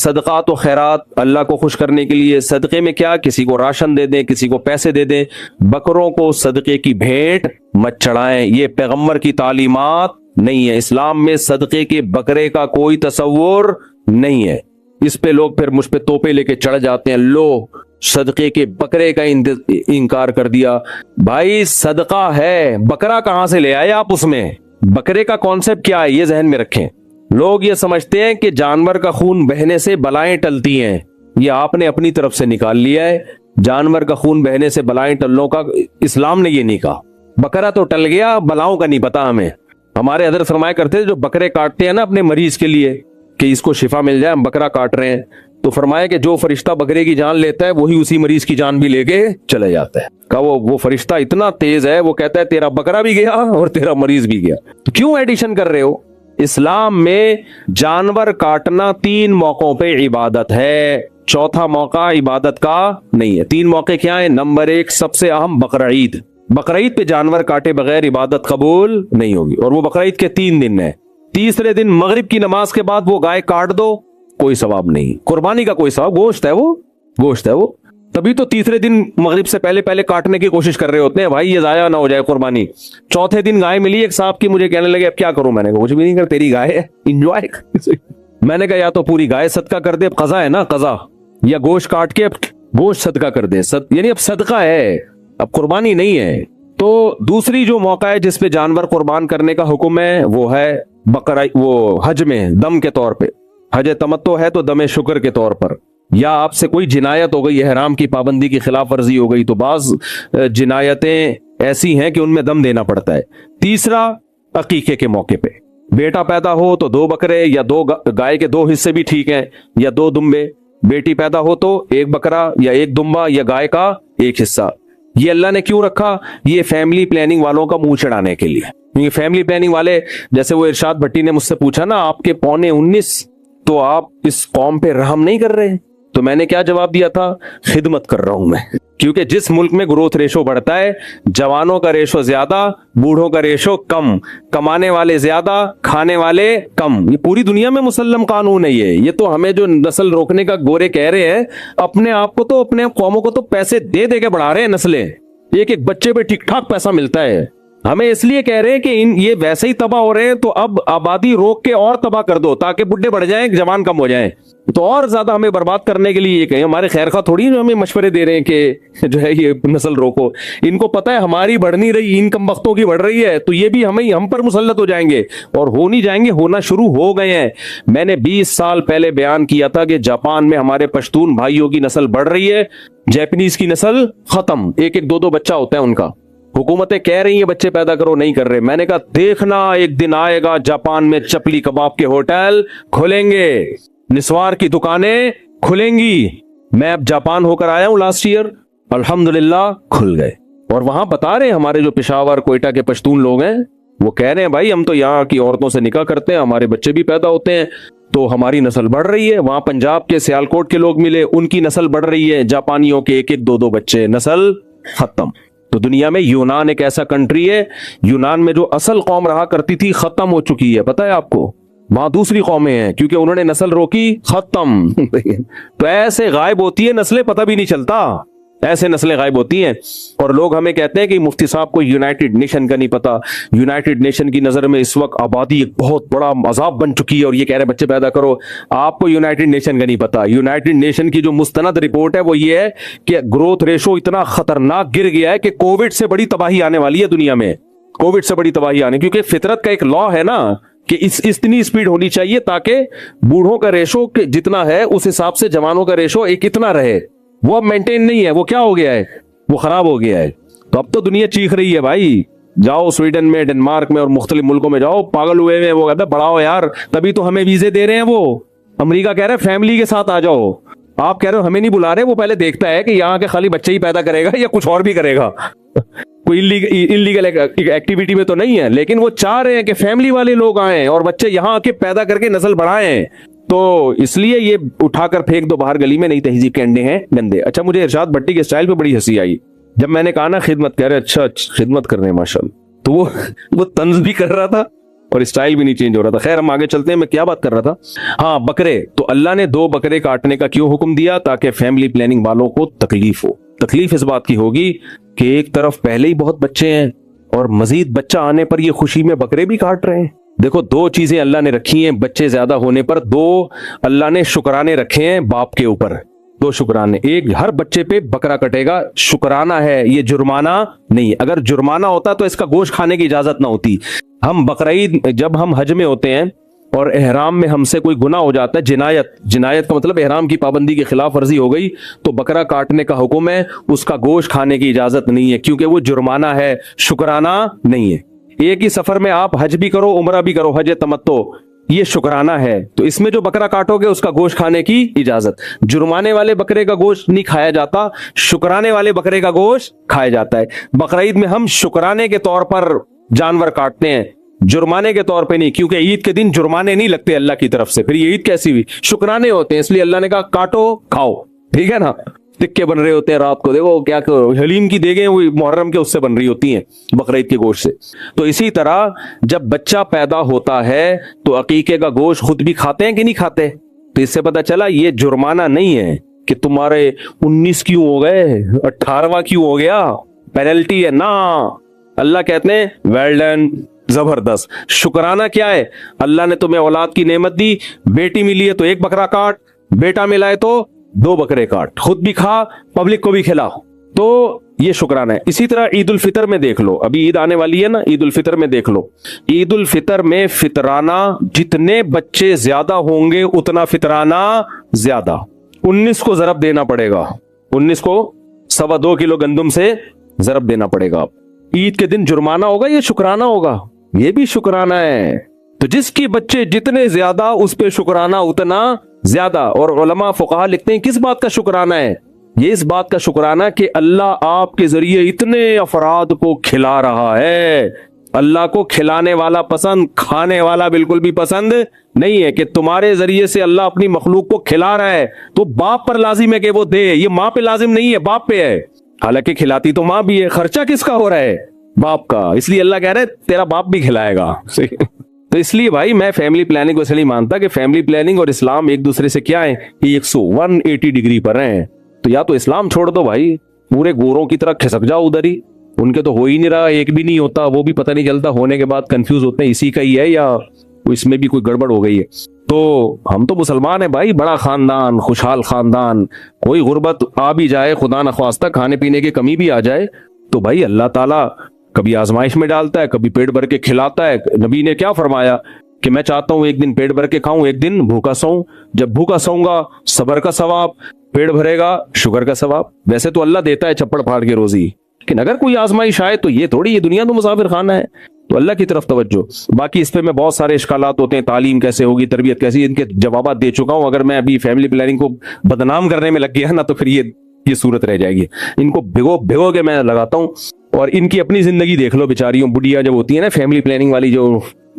सदक़ात व खैरात अल्लाह को खुश करने के लिए, सदक़े में क्या, किसी को राशन दे दें, किसी को पैसे दे दें। बकरों को सदक़े की भेंट मत चढ़ाएं, ये पैगम्बर की तालीमात नहीं है। इस्लाम में सदक़े के बकरे का कोई तसव्वुर नहीं है। इस पे लोग फिर मुझ पे तोपे लेके चढ़ जाते हैं, लो सदक़े के बकरे का इनकार कर दिया। भाई सदका है, बकरा कहां से ले आए आप? उसमें बकरे का कॉन्सेप्ट क्या है, ये जहन में रखें। लोग ये समझते हैं कि जानवर का खून बहने से बलाएं टलती हैं, ये आपने अपनी तरफ से निकाल लिया है। जानवर का खून बहने से बलाएं टलने का इस्लाम ने ये नहीं कहा। बकरा तो टल गया, बलाओं का नहीं पता हमें। हमारे हज़रत फरमाया करते थे जो बकरे काटते हैं ना अपने मरीज के लिए कि इसको शिफा मिल जाए, हम बकरा काट रहे हैं, तो फरमाया कि जो फरिश्ता बकरे की जान लेता है वही उसी मरीज की जान भी लेके चले जाता है। कहा वो फरिश्ता इतना तेज है, वो कहता है तेरा बकरा भी गया और तेरा मरीज भी गया। तो क्यों एडिशन कर रहे हो? इस्लाम में जानवर काटना 3 मौकों पे इबादत है, चौथा मौका इबादत का नहीं है। 3 मौके क्या है? नंबर 1 सबसे अहम बकरा ईद। बकरा ईद पे जानवर काटे बगैर इबादत कबूल नहीं होगी, और वो बकरा ईद के 3 दिन है। तीसरे दिन मगरिब की नमाज के बाद वो गाय काट दो, कोई सवाब नहीं। कुर्बानी का कोई सवाब, गोश्त है वो, गोश्त है वो। तभी तो तीसरे दिन मगरिब से पहले पहले काटने की कोशिश कर रहे होते हैं, भाई ये जाया ना हो जाए कुर्बानी। चौथे दिन गाय मिली एक साहब की, मुझे कहने लगे अब क्या करूं? मैंने कहा कुछ भी नहीं कर, तेरी गाय है, इंजॉय। मैंने कहा या तो पूरी गाय सदका कर दे, कज़ा है ना कज़ा, या गोश्त काट के गोश्त सदका कर दे, यानी अब सदका है, अब कुर्बानी नहीं है। तो दूसरी जो मौका है जिसपे जानवर कुर्बान करने का हुक्म है वो है बकरा, वो हज में दम के तौर पे। हज तमत्तो है तो दमे शुक्र के तौर पर, या आपसे कोई जिनायत हो गई, हराम की पाबंदी की खिलाफ वर्जी हो गई, तो बाज जिनायतें ऐसी हैं कि उनमें दम देना पड़ता है। तीसरा अकीके के मौके पे, बेटा पैदा हो तो 2 बकरे या 2 गाय के 2 हिस्से भी ठीक हैं, या 2 दुम्बे। बेटी पैदा हो तो 1 बकरा या 1 दुम्बा या गाय का 1 हिस्सा। ये अल्लाह ने क्यों रखा? ये फैमिली प्लानिंग वालों का मुंह चढ़ाने के लिए। क्योंकि फैमिली प्लानिंग वाले, जैसे वो इरशाद भट्टी ने मुझसे पूछा ना, आपके 19:15 तो आप इस कौम पे रहम नहीं कर रहे? तो मैंने क्या जवाब दिया था? खिदमत कर रहा हूं मैं। क्योंकि जिस मुल्क में ग्रोथ रेशो बढ़ता है, जवानों का रेशो ज्यादा, बूढ़ों का रेशो कम, कमाने वाले ज्यादा, खाने वाले कम, ये पूरी दुनिया में मुसल्लम कानून है। ये तो हमें जो नस्ल रोकने का गोरे कह रहे हैं, अपने आप को तो, अपने कौमों को तो पैसे दे दे के बढ़ा रहे हैं नस्लें। एक एक बच्चे पे ठीक ठाक पैसा मिलता है। हमें इसलिए कह रहे हैं कि ये वैसे ही तबाह हो रहे हैं, तो अब आबादी रोक के और तबाह कर दो ताकि बुढ़े बढ़ जाएं, जवान कम हो जाएं। तो और ज्यादा हमें बर्बाद करने के लिए ये कहें, हमारे खैर खा थोड़ी जो हमें मशवरे दे रहे हैं कि जो है ये नस्ल रोको। इनको पता है हमारी बढ़ नहीं रही, इन कम वक्तों की बढ़ रही है, तो ये भी हम पर मुसल्लत हो जाएंगे, और हो नहीं जाएंगे, होना शुरू हो गए हैं। मैंने 20 साल पहले बयान किया था कि जापान में हमारे पश्तून भाइयों की नस्ल बढ़ रही है, जापानीज की नस्ल खत्म, 1-1 2-2 बच्चा होता है उनका। हुकूमतें कह रही हैं बच्चे पैदा करो, नहीं कर रहे। मैंने कहा देखना एक दिन आएगा जापान में चपली कबाब के होटल खुलेंगे, निस्वार की दुकानें खुलेंगी। मैं अब जापान होकर आया हूं लास्ट ईयर, अल्हम्दुलिल्लाह खुल गए। और वहां बता रहे हैं हमारे जो पेशावर कोयटा के पश्तून लोग हैं, वो कह रहे हैं भाई हम तो यहाँ की औरतों से निकाह करते हैं, हमारे बच्चे भी पैदा होते हैं, तो हमारी नस्ल बढ़ रही है। वहां पंजाब के सियालकोट के लोग मिले, उनकी नस्ल बढ़ रही है। जापानियों के 1-1 2-2 बच्चे, नस्ल खत्म। तो दुनिया में यूनान एक ऐसा कंट्री है, यूनान में जो असल कौम रहा करती थी खत्म हो चुकी है, पता है आपको? वहां दूसरी कौमें हैं, क्योंकि उन्होंने नस्ल रोकी, खत्म। तो ऐसे गायब होती है नस्लें, पता भी नहीं चलता, ऐसे नस्लें गायब होती हैं। और लोग हमें कहते हैं कि मुफ्ती साहब को यूनाइटेड नेशन का नहीं पता। यूनाइटेड नेशन की नजर में इस वक्त आबादी एक बहुत बड़ा अजाब बन चुकी है, और ये कह रहे बच्चे पैदा करो। आपको यूनाइटेड नेशन का नहीं पता। यूनाइटेड नेशन की जो मुस्तनद रिपोर्ट है वो ये है कि ग्रोथ रेशो इतना खतरनाक गिर गया है कि कोविड से बड़ी तबाही आने वाली है दुनिया में, कोविड से बड़ी तबाही आने, क्योंकि फितरत का एक लॉ है ना कि इतनी स्पीड होनी चाहिए ताकि बूढ़ों का रेशो जितना है उस हिसाब से जवानों का रेशो एक इतना रहे। वो अब मेंटेन नहीं है, वो क्या हो गया है, वो खराब हो गया है। तो अब तो दुनिया चीख रही है भाई, जाओ स्वीडन में, डेनमार्क में और मुख्तलिफ मुल्कों में जाओ, पागल हुए में। वो कहता बढ़ाओ यार, तभी तो हमें वीजे दे रहे हैं। वो अमेरिका कह रहा है फैमिली के साथ आ जाओ, आप कह रहे हो हमें नहीं बुला रहे। वो पहले देखता है कि यहाँ के खाली बच्चे ही पैदा करेगा या कुछ और भी करेगा। कोई इलीगल एक्टिविटी में तो नहीं है, लेकिन वो चाह रहे हैं कि फैमिली वाले लोग आए और बच्चे यहाँ आके पैदा करके नस्ल बढ़ाएं। तो इसलिए ये उठाकर फेंक दो बाहर गली में, नहीं तहजीब के अंडे हैं गंदे। अच्छा, मुझे इरशाद भट्टी के स्टाइल पे बड़ी हंसी आई जब मैंने कहा ना खिदमत, कह रहे अच्छा खिदमत कर रहे हैं माशाल्लाह। तो वो तंज भी कर रहा था और स्टाइल भी नहीं चेंज हो रहा था। खैर हम आगे चलते हैं, मैं क्या बात कर रहा था, हाँ बकरे। तो अल्लाह ने 2 बकरे काटने का क्यों हुक्म दिया? ताकि फैमिली प्लानिंग वालों को तकलीफ हो। तकलीफ इस बात की होगी कि एक तरफ पहले ही बहुत बच्चे हैं और मजीद बच्चा आने पर ये खुशी में बकरे भी काट रहे हैं। देखो 2 चीजें अल्लाह ने रखी हैं बच्चे ज्यादा होने पर। 2 अल्लाह ने शुक्राने रखे हैं बाप के ऊपर, 2 शुक्राने। एक, हर बच्चे पे बकरा कटेगा, शुक्राना है, ये जुर्माना नहीं। अगर जुर्माना होता तो इसका गोश्त खाने की इजाजत ना होती। हम बकरीद जब हम हज में होते हैं और एहराम में हमसे कोई गुनाह हो जाता है, जिनायत का मतलब एहराम की पाबंदी की खिलाफ वर्जी हो गई, तो बकरा काटने का हुक्म है, उसका गोश्त खाने की इजाजत नहीं है, क्योंकि वो जुर्माना है, शुक्राना नहीं है। एक ही सफर में आप हज भी करो उमरा भी करो, हज तमत्तो, ये शुक्राना है, तो इसमें जो बकरा काटोगे उसका गोश्त खाने की इजाजत। जुर्माने वाले बकरे का गोश्त नहीं खाया जाता, शुक्राने वाले बकरे का गोश्त खाया जाता है। बकरीद में हम शुक्राने के तौर पर जानवर काटते हैं, जुर्माने के तौर पे नहीं, क्योंकि ईद के दिन जुर्माने नहीं लगते अल्लाह की तरफ से, फिर ये ईद कैसी हुई? शुक्राने होते हैं, इसलिए अल्लाह ने कहा काटो खाओ, ठीक है ना। टिक्के बन रहे होते हैं रात को, देखो क्या करो, हलीम की देगें वो मुहर्रम के उससे बन रही होती हैं, बकरीद के गोश्त से। तो इसी तरह जब बच्चा पैदा होता है तो अकीके का गोश्त खुद भी खाते हैं कि नहीं खाते? तो इससे पता चला ये जुर्माना नहीं है कि तुम्हारे 19 क्यों हो गए, 18वां क्यों हो गया, पेनल्टी है ना। अल्लाह कहते हैं वेल डन, जबरदस्त। शुक्राना क्या है? अल्लाह ने तुम्हें औलाद की नेमत दी, बेटी मिली है तो 1 बकरा काट, बेटा मिला है तो 2 बकरे काट, खुद भी खा, पब्लिक को भी खिला, तो ये शुक्राना है। इसी तरह ईद उल फितर में देख लो, अभी ईद आने वाली है ना, ईद उल फितर में देख लो, ईद उल फितर में फितराना, जितने बच्चे ज्यादा होंगे उतना फितराना ज्यादा। 19 को जरब देना पड़ेगा, 19 को 2.25 किलो गंदुम से जरब देना पड़ेगा। ईद के दिन जुर्माना होगा, ये शुक्राना होगा, ये भी शुक्राना है। तो जिसके बच्चे जितने ज्यादा उस पे शुक्राना उतना ज्यादा। और उलमा फुक़हा लिखते हैं किस बात का शुक्राना है? ये इस बात का शुक्राना कि अल्लाह आपके जरिए इतने अफराद को खिला रहा है। अल्लाह को खिलाने वाला पसंद, खाने वाला बिल्कुल भी पसंद नहीं है। कि तुम्हारे जरिए से अल्लाह अपनी मखलूक को खिला रहा है तो बाप पर लाजिम है कि वो दे, ये माँ पे लाजिम नहीं है, बाप पे है। हालांकि खिलाती तो माँ भी है, खर्चा किसका हो रहा है? बाप का। इसलिए अल्लाह कह रहा है तेरा बाप भी खिलाएगा। तो इसलिए भाई मैं फैमिली प्लानिंग को इसलिए मानता कि फैमिली प्लानिंग और इस्लाम एक दूसरे से क्या है, 180 डिग्री पर हैं। तो या तो इस्लाम छोड़ दो भाई, पूरे गोरों की तरह खिसक जाओ उधर ही, उनके तो हो ही नहीं रहा, एक भी नहीं होता, वो भी पता नहीं चलता, होने के बाद कंफ्यूज होते हैं इसी का ही है या इसमें भी कोई गड़बड़ हो गई है। तो हम तो मुसलमान है भाई, बड़ा खानदान, खुशहाल खानदान, कोई गुर्बत आ भी जाए, खुदा न ख्वास्ता खाने पीने की कमी भी आ जाए, तो भाई अल्लाह ताला कभी आजमाइश में डालता है, कभी पेट भर के खिलाता है। नबी ने क्या फरमाया कि मैं चाहता हूं एक दिन पेट भर के खाऊं, एक दिन भूखा सोऊं। जब भूखा सोऊंगा सबर का सवाब, पेट भरेगा शुगर का सवाब। वैसे तो अल्लाह देता है छप्पड़ फाड़ के रोजी, लेकिन अगर कोई आजमाइश आए तो ये थोड़ी, ये दुनिया तो मुसाफिर खाना है, तो अल्लाह की तरफ तवज्जो। बाकी इस पे में बहुत सारे इश्कालात होते हैं, तालीम कैसे होगी, तरबियत कैसी, इनके जवाब दे चुका हूं। अगर मैं अभी फैमिली प्लानिंग को बदनाम करने में लग गया ना तो फिर ये सूरत रह जाएगी। इनको भिगो के मैं लगाता हूँ। और इनकी अपनी जिंदगी देख लो, बेचारियों बुढ़िया जब होती है ना, फैमिली प्लानिंग वाली जो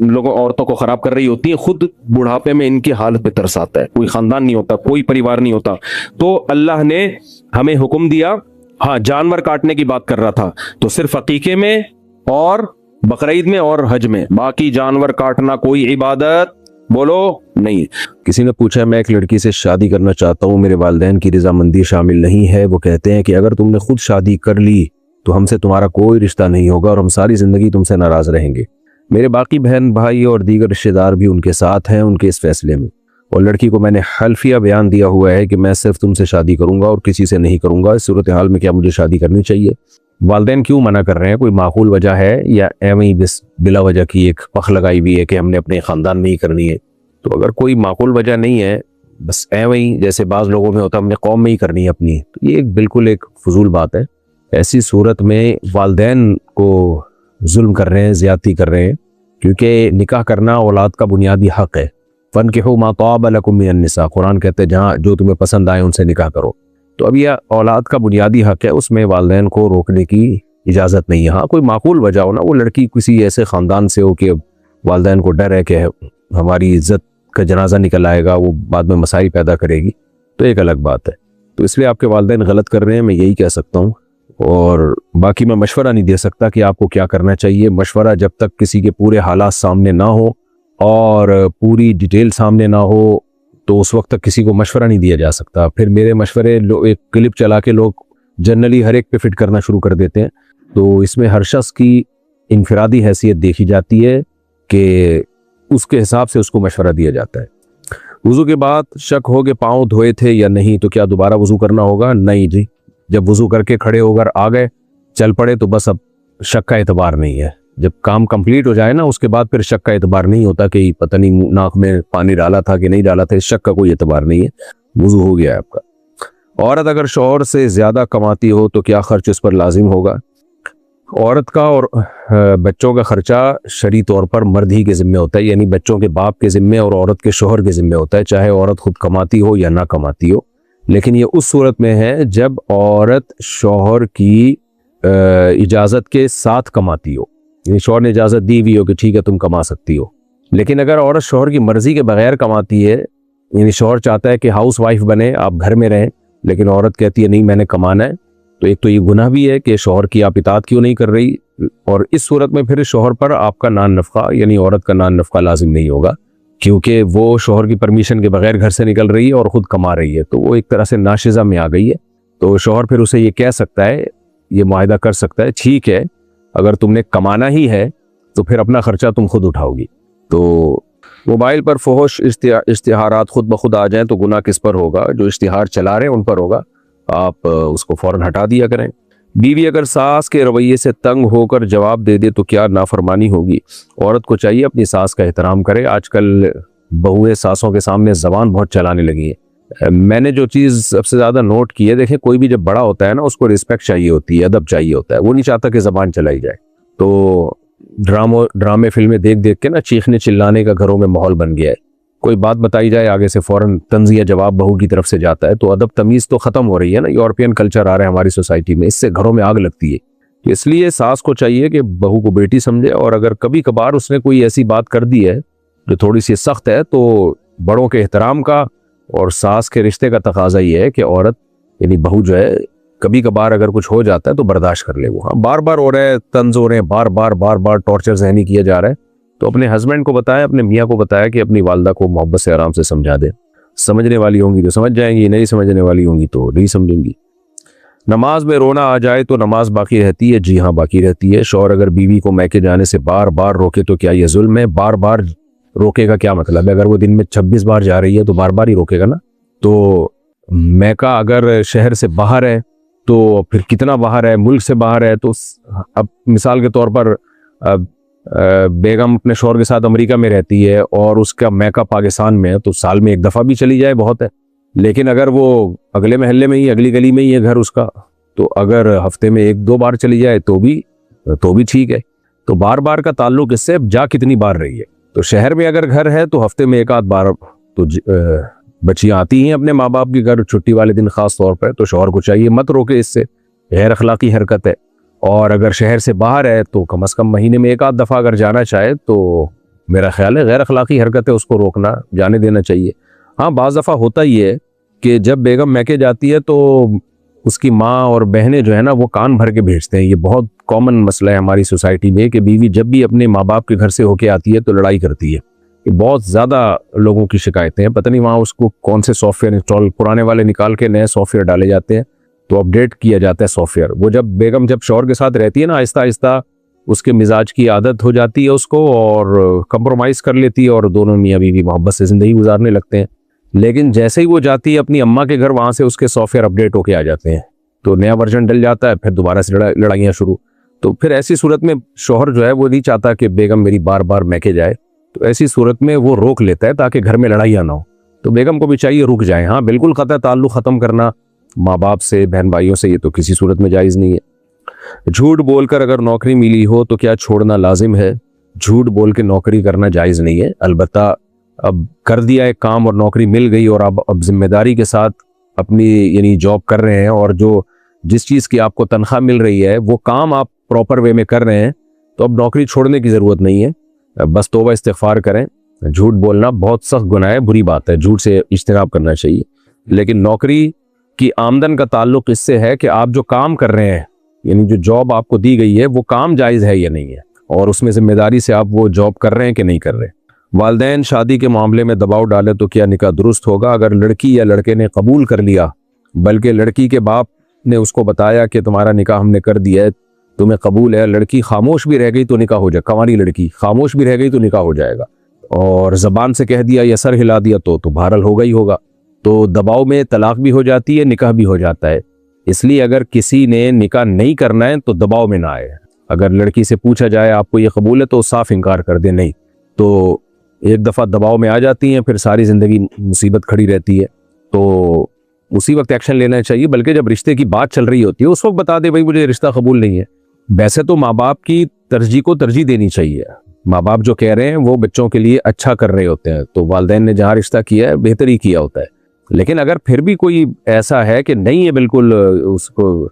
लोगों औरतों को खराब कर रही होती है, खुद बुढ़ापे में इनकी हालत पे तरस आता है। कोई खानदान नहीं होता, कोई परिवार नहीं होता। तो अल्लाह ने हमें हुक्म दिया। हाँ, जानवर काटने की बात कर रहा था, तो सिर्फ अकीके में और बकरीद में और हज में, बाकी जानवर काटना कोई इबादत बोलो नहीं। किसी ने पूछा, मैं एक लड़की से शादी करना चाहता हूँ, मेरे वालिदैन की रजामंदी शामिल नहीं है। वो कहते हैं कि अगर तुमने खुद शादी कर ली तो हमसे तुम्हारा कोई रिश्ता नहीं होगा और हम सारी जिंदगी तुमसे नाराज रहेंगे। मेरे बाकी बहन भाई और दीगर रिश्तेदार भी उनके साथ हैं उनके इस फैसले में। और लड़की को मैंने हल्फिया बयान दिया हुआ है कि मैं सिर्फ तुमसे शादी करूंगा और किसी से नहीं करूंगा। इस सूरत हाल में क्या मुझे शादी करनी चाहिए? वालिदैन क्यों मना कर रहे हैं? कोई माकूल वजह है या एवं ही बिला वजह की एक पख लगाई हुई है कि हमने अपने खानदान में ही करनी है? तो अगर कोई माकूल वजह नहीं है, बस एवं ही जैसे बाज़ लोगों में होता हमने कौम में ही करनी है अपनी, तो ये बिल्कुल एक फजूल बात है। ऐसी सूरत में वालिदैन को जुल्म कर रहे हैं, ज़्यादती कर रहे हैं, क्योंकि निकाह करना औलाद का बुनियादी हक़ है। फ़नकिहू मा ताब लकुम मिनन निसा, कुरान कहते हैं जहाँ जो तुम्हें पसंद आए उनसे निकाह करो। तो अब यह औलाद का बुनियादी हक़ है, उसमें वालिदैन को रोकने की इजाज़त नहीं है। हाँ, कोई माकूल वजह हो ना, वो लड़की किसी ऐसे ख़ानदान से हो कि वालिदैन को डर है कि हमारी इज़्ज़त का जनाजा निकल आएगा, वो बाद में मसाइल पैदा करेगी, तो एक अलग बात है। तो इसलिए आपके वालिदैन गलत कर रहे हैं, मैं यही कह सकता हूँ। और बाकी मैं मशवरा नहीं दे सकता कि आपको क्या करना चाहिए। मशवरा जब तक किसी के पूरे हालात सामने ना हो और पूरी डिटेल सामने ना हो तो उस वक्त तक किसी को मशवरा नहीं दिया जा सकता। फिर मेरे मशवरे एक क्लिप चला के लोग जनरली हर एक पे फिट करना शुरू कर देते हैं। तो इसमें हर शख्स की इनफरादी हैसियत देखी जाती है कि उसके हिसाब से उसको मशवरा दिया जाता है। वुज़ू के बाद शक हो कि पाँव धोए थे या नहीं तो क्या दोबारा वुज़ू करना होगा? नहीं जी, जब वुज़ू करके खड़े होकर आ गए चल पड़े तो बस अब शक का एतबार नहीं है। जब काम कंप्लीट हो जाए ना उसके बाद फिर शक का एतबार नहीं होता कि पता नहीं नाक में पानी डाला था कि नहीं डाला था। इस शक का कोई एतबार नहीं है, वुज़ू हो गया है आपका। औरत अगर शौहर से ज़्यादा कमाती हो तो क्या खर्च उस पर लाजिम होगा? औरत का और बच्चों का खर्चा शरई तौर पर मर्द ही के ज़िम्मे होता है, यानी बच्चों के बाप के ज़िम्मे और औरत के शौहर के ज़िम्मे होता है, चाहे औरत खुद कमाती हो या ना कमाती हो। लेकिन ये उस सूरत में है जब औरत शौहर की इजाज़त के साथ कमाती हो, यानी शौहर ने इजाज़त दी हुई हो कि ठीक है तुम कमा सकती हो। लेकिन अगर औरत शौहर की मर्ज़ी के बगैर कमाती है, यानी शौहर चाहता है कि हाउस वाइफ बने, आप घर में रहें, लेकिन औरत कहती है नहीं मैंने कमाना है, तो एक तो ये गुनाह भी है कि शौहर की आप इताअत क्यों नहीं कर रही। और इस सूरत में फिर शौहर पर आपका नान नफ़का यानी औरत का नान नफ़का लाजिम नहीं होगा, क्योंकि वो शौहर की परमिशन के बगैर घर से निकल रही है और ख़ुद कमा रही है, तो वो एक तरह से नाशिज़ा में आ गई है। तो शौहर फिर उसे ये कह सकता है, ये मुआहिदा कर सकता है, ठीक है अगर तुमने कमाना ही है तो फिर अपना खर्चा तुम खुद उठाओगी। तो मोबाइल पर फहश इश्तिहारात खुद ब खुद आ जाएं तो गुनाह किस पर होगा? जो इश्तिहार चला रहे हैं उन पर होगा, आप उसको फ़ौरन हटा दिया करें। बीवी अगर सास के रवैये से तंग होकर जवाब दे दे तो क्या नाफरमानी होगी? औरत को चाहिए अपनी सास का एहतराम करे। आजकल बहुएं सासों के सामने ज़बान बहुत चलाने लगी है। मैंने जो चीज़ सबसे ज़्यादा नोट की है, देखें कोई भी जब बड़ा होता है ना उसको रिस्पेक्ट चाहिए होती है, अदब चाहिए होता है, वो नहीं चाहता कि ज़बान चलाई जाए। तो ड्रामे फिल्में देख देख के ना चीखने चिल्लाने का घरों में माहौल बन गया है। कोई बात बताई जाए आगे से फ़ौरन तंज़िया जवाब बहू की तरफ से जाता है, तो अदब तमीज़ तो ख़त्म हो रही है ना। यूरोपियन कल्चर आ रहा है हमारी सोसाइटी में, इससे घरों में आग लगती है। इसलिए सास को चाहिए कि बहू को बेटी समझे, और अगर कभी कभार उसने कोई ऐसी बात कर दी है जो थोड़ी सी सख्त है तो बड़ों के एहतराम का और सास के रिश्ते का तकाजा ये है कि औरत यानी बहू जो है कभी कभार अगर कुछ हो जाता है तो बर्दाश्त कर ले। वो हाँ बार बार हो रहा है, तंज हो रहे हैं, बार बार टॉर्चर ज़हनी किया जा रहा है, तो अपने हस्बैंड को बताएं, अपने मियाँ को बताया कि अपनी वालदा को मोहब्बत से आराम से समझा दें। समझने वाली होंगी तो समझ जाएंगी, नहीं समझने वाली होंगी तो नहीं समझेंगी। नमाज में रोना आ जाए तो नमाज बाकी रहती है? जी हाँ बाकी रहती है। शौहर अगर बीवी को मैके जाने से बार बार रोके तो क्या ये जुल्म है? बार बार रोकेगा क्या मतलब है? अगर वो दिन में 26 बार जा रही है तो बार बार ही रोकेगा ना। तो मैका अगर शहर से बाहर है तो फिर कितना बाहर है, मुल्क से बाहर है, तो अब मिसाल के तौर पर बेगम अपने शौहर के साथ अमेरिका में रहती है और उसका मैका पाकिस्तान में है, तो साल में एक दफ़ा भी चली जाए बहुत है। लेकिन अगर वो अगले महल्ले में ही, अगली गली में ही है घर उसका, तो अगर हफ्ते में 1-2 बार चली जाए तो भी ठीक है। तो बार बार का ताल्लुक इससे जा कितनी बार रही है। तो शहर में अगर घर है तो हफ्ते में 1-8 बार तो बच्चियाँ आती हैं अपने माँ बाप के घर छुट्टी वाले दिन ख़ास तौर पर, तो शौहर को चाहिए मत रोके, इससे गैर अखलाकी हरकत है। और अगर शहर से बाहर है तो कम से कम महीने में 1-8 दफ़ा अगर जाना चाहे तो मेरा ख्याल है गैर अखलाकी हरकत है, उसको रोकना, जाने देना चाहिए। हाँ बाज़ दफ़ा होता ही है कि जब बेगम मैके जाती है तो उसकी माँ और बहनें जो है ना वो कान भर के भेजते हैं। ये बहुत कॉमन मसला है हमारी सोसाइटी में कि बीवी जब भी अपने माँ बाप के घर से होके आती है तो लड़ाई करती है। ये बहुत ज़्यादा लोगों की शिकायतें हैं, पता नहीं वहाँ उसको कौन से सॉफ्टवेयर इंस्टॉल, पुराने वाले निकाल के नए सॉफ्टवेयर डाले जाते हैं तो अपडेट किया जाता है सॉफ्टवेयर। वो जब बेगम जब शौहर के साथ रहती है ना आहिस्ता आहिस्ता उसके मिजाज की आदत हो जाती है उसको और कंप्रोमाइज़ कर लेती है और दोनों मियाँ बीवी मोहब्बत से ज़िंदगी गुजारने लगते हैं। लेकिन जैसे ही वो जाती है अपनी अम्मा के घर, वहाँ से उसके सॉफ्टवेयर अपडेट होके आ जाते हैं, तो नया वर्जन डल जाता है, फिर दोबारा से लड़ाइयाँ शुरू। तो फिर ऐसी सूरत में शौहर जो है वो नहीं चाहता कि बेगम मेरी बार बार मैके जाए, तो ऐसी सूरत में वो रोक लेता है ताकि घर में लड़ाइयाँ ना हो। तो बेगम को भी चाहिए रुक जाए। हाँ बिल्कुल क़तई ताल्लुक़ ख़त्म करना माँ बाप से, बहन भाइयों से, ये तो किसी सूरत में जायज़ नहीं है। झूठ बोलकर अगर नौकरी मिली हो तो क्या छोड़ना लाजिम है? झूठ बोल के नौकरी करना जायज़ नहीं है। अलबत्ता अब कर दिया एक काम और नौकरी मिल गई और अब जिम्मेदारी के साथ अपनी यानी जॉब कर रहे हैं और जो जिस चीज़ की आपको तनख्वाह मिल रही है वो काम आप प्रॉपर वे में कर रहे हैं, तो अब नौकरी छोड़ने की ज़रूरत नहीं है। बस तौबा इस्तिग़फ़ार करें। झूठ बोलना बहुत सख्त गुनाह है, बुरी बात है, झूठ से इज्तिनाब करना चाहिए। लेकिन नौकरी की आमदन का ताल्लुक़ इससे है कि आप जो काम कर रहे हैं यानी जो जॉब आपको दी गई है वो काम जायज़ है या नहीं है, और उसमें जिम्मेदारी से आप वो जॉब कर रहे हैं कि नहीं कर रहे। वालिदैन शादी के मामले में दबाव डाले तो क्या निकाह दुरुस्त होगा? अगर लड़की या लड़के ने कबूल कर लिया, बल्कि लड़की के बाप ने उसको बताया कि तुम्हारा निकाह हमने कर दिया है, तुम्हें कबूल है, लड़की खामोश भी रह गई तो निकाह हो जाएगा, कंवारी लड़की खामोश भी रह गई तो निकाह हो जाएगा, और ज़बान से कह दिया या सर हिला दिया तो बहरहाल होगा ही होगा। तो दबाव में तलाक भी हो जाती है, निकाह भी हो जाता है। इसलिए अगर किसी ने निकाह नहीं करना है तो दबाव में ना आए। अगर लड़की से पूछा जाए आपको ये कबूल है तो साफ इनकार कर दे नहीं, तो एक दफ़ा दबाव में आ जाती हैं, फिर सारी ज़िंदगी मुसीबत खड़ी रहती है। तो उसी वक्त एक्शन लेना चाहिए, बल्कि जब रिश्ते की बात चल रही होती है उस वक्त बता दे भाई मुझे रिश्ता कबूल नहीं है। वैसे तो माँ बाप की तरजीह को तरजीह देनी चाहिए। माँ बाप जो कह रहे हैं वो बच्चों के लिए अच्छा कर रहे होते हैं, तो वालिदैन ने जहाँ रिश्ता किया है बेहतर ही किया होता है। लेकिन अगर फिर भी कोई ऐसा है कि नहीं है बिल्कुल, उसको